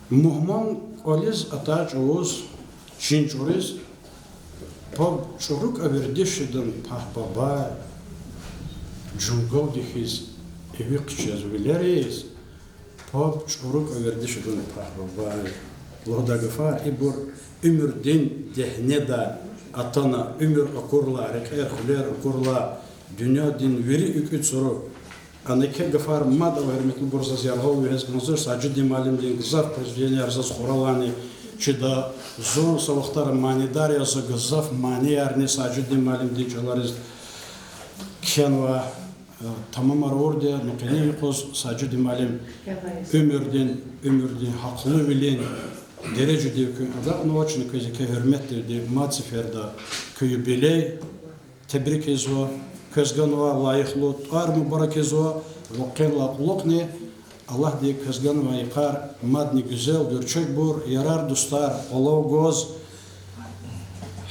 Speaker 15: muhman oliz ataç oğuz çinçuriz pab çoruk averdeşiden pahbaba cungov dihiz evi kıçaz bileriz pab çoruk averdeşiden pahbaba Loda gafar ibur ömürden dehneda atana ömür okurla rekher huler okurla dünya din veri üküt soru anake gafar mad vermetli borsa ziyarhol ve hezganzır Sacid Malim din gızaf prezideni arzaz khoralani çida zon savaktar manidar yazı gızaf mani yarni Sacid Malim din çalarız kenva tamam orada nukeni yıkoz Sacid Malim ömürden haklı bilen derece diyor ki adam noçun közeke hürmettir diye matseferda köyü bile tebrik ezo közganova layıklı ar mübarek ezo lokela lokne Allah diye közganova yıkar madni güzel görçek bur yarar dostlar olav goz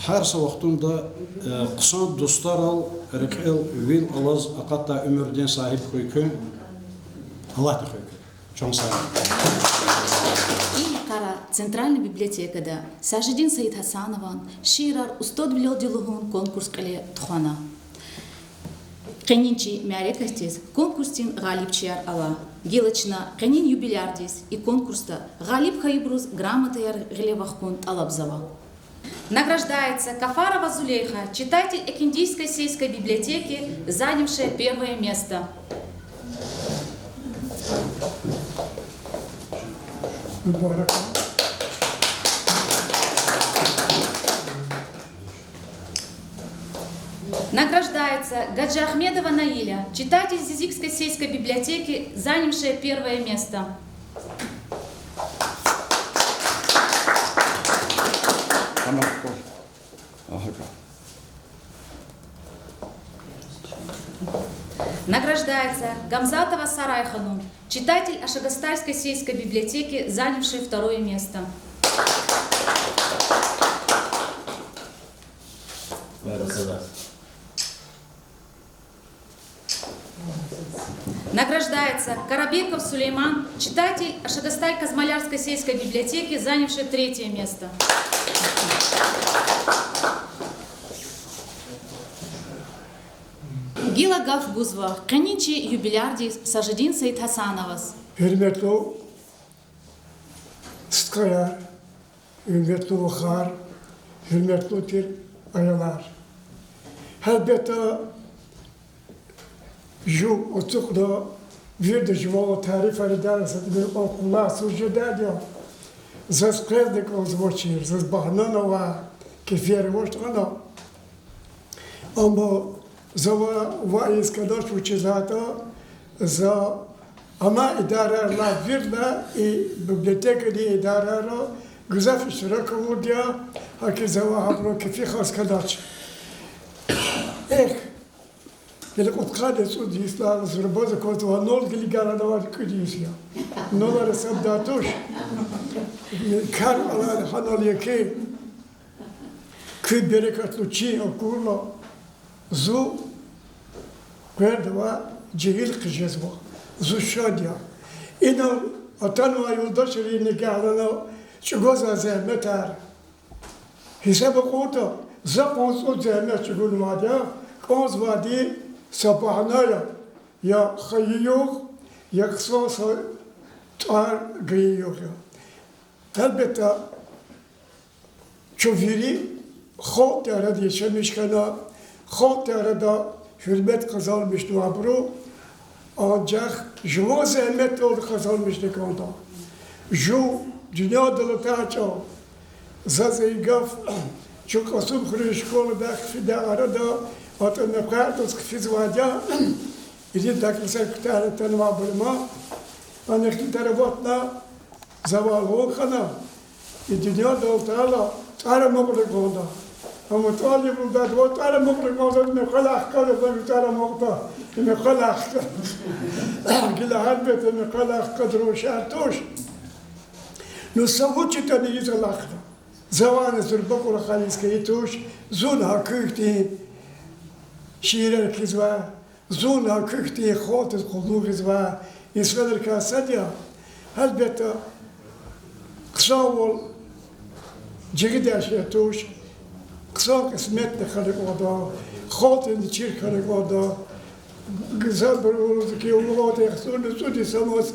Speaker 15: her vaktunda kısan dostlar al rekel vil alaz akatta ömürden sahip koykun Allah diye koykun çok sağ olun.
Speaker 2: Центральной библиотекада Сажидин Саид Хасанован ширар устод билдилугун конкурс кале тухана. Кенинчи мярекастис конкурстин галипчияр ала. Гелачна кенин юбилярдис и конкурста галип хайбрус грамотаяр гелевахкун алабзава. Награждается Кафарова Зулейха, читатель Экиндийской сельской библиотеки, занявшая первое место. Награждается Гаджа Ахмедова Наиля, читатель Зизикской сельской библиотеки, занявшая первое место. Награждается Гамзатова Сарайхану, читатель Ашагастальской сельской библиотеки, занявший второе место. Награждается Карабеков Сулейман, читатель Ашагасталь-Казмалярской сельской библиотеки, занявший третье место. Gila Gaf Guzva, Kaninci юбилярдис Сажидин Саид Хасановас.
Speaker 16: Hürmetli Tıtkayar, hürmetli Vukhar, hürmetli Tir Ayalar. Elbette ju otukda bir de juvalo tarif ederse bir okullar sucuda diyor. Zas krezdik ozvoçir, zas bahnanova, kefiyeri voştana. Ama Zava vaiz kadar uçizata za ama idareler virda biblioteka di idareler güzel iştirak oldu haki zava habro kefi khas kadar. Gelik utkade su diyisler, zırboza kotuğa nol gili garada var kudiyis ya. Noları sabdatoş. Kar alan hanaliye ki, kı berekatlu çi okurla, zu Kverdava cehil kıcezva, zuşadya. İnan atan ve yoldaşları nikahlarına çıgoza zahmet er. Hesabı kurta, zapons o zahmet çıgul vadya, kons vadi sabahına ya hayı yok, ya kısa tar gıyı yok ya. Elbette çöviri halk yarada yaşamış kana, halk yarada hürmet kazanmış duabru, ancak juma zahmet oldu kazanmıştı onda. Ju dünya dalataça, zazegaf, çok asıl kuru şkolada fide arada, atın kartos fiz vadya, idi dakilse kutare tanıma bulma, anekli tarafatla zavallı olkana, dünya dalatala, aramaklık onda. Ama talip oldu, o aramaklık onda, ne kalak kadı, ne aramakta, ne kalak kadı. Gila halbette ne kalak kadı o şartoş. Nusavuçi tani izalakta. Zavanı zurbakula khaliske ituş, zunha kükti şiirer kizva, zunha kükti khotiz kullu kizva, isveler kasadya. Halbette kısa ol, cigide şartoş, kısa kısmetle khalık oda, khotin çir khalık oda, güzel bir oldu ki ulu tehsunu sudi samos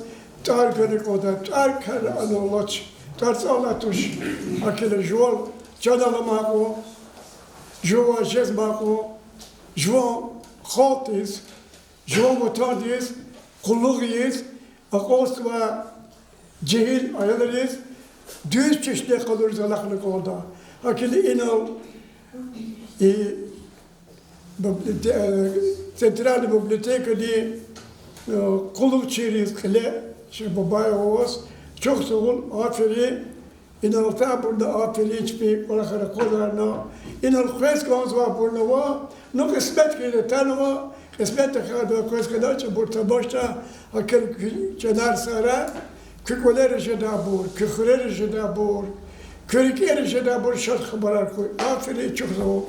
Speaker 16: tar khalık oda, tar khalık anolaç. Tarzala tuş, akele jol, çadala mako, jova jez mako, jova khotiz, jova mutadiz, kulluğiyiz, akosva cehil ayalıyız, düz çeşitli kalırız Allah'lık orada. Akele inal, Centralna biblioteka di kulluk çeriz kile, şey babaya oğuz, çok sağ ol, aferin. İnanılta burada aferin hiçbir olakara kodarına. İnanıl kveskans var burada var. No kısmet kıyla tanıma. Kısmet de kadar kveskada çı burada başta. Akıl çenar sara. Kükoler jedabur, kükuler jedabur. Körikler jedabur şart haberar koy. Aferin çok sağ ol.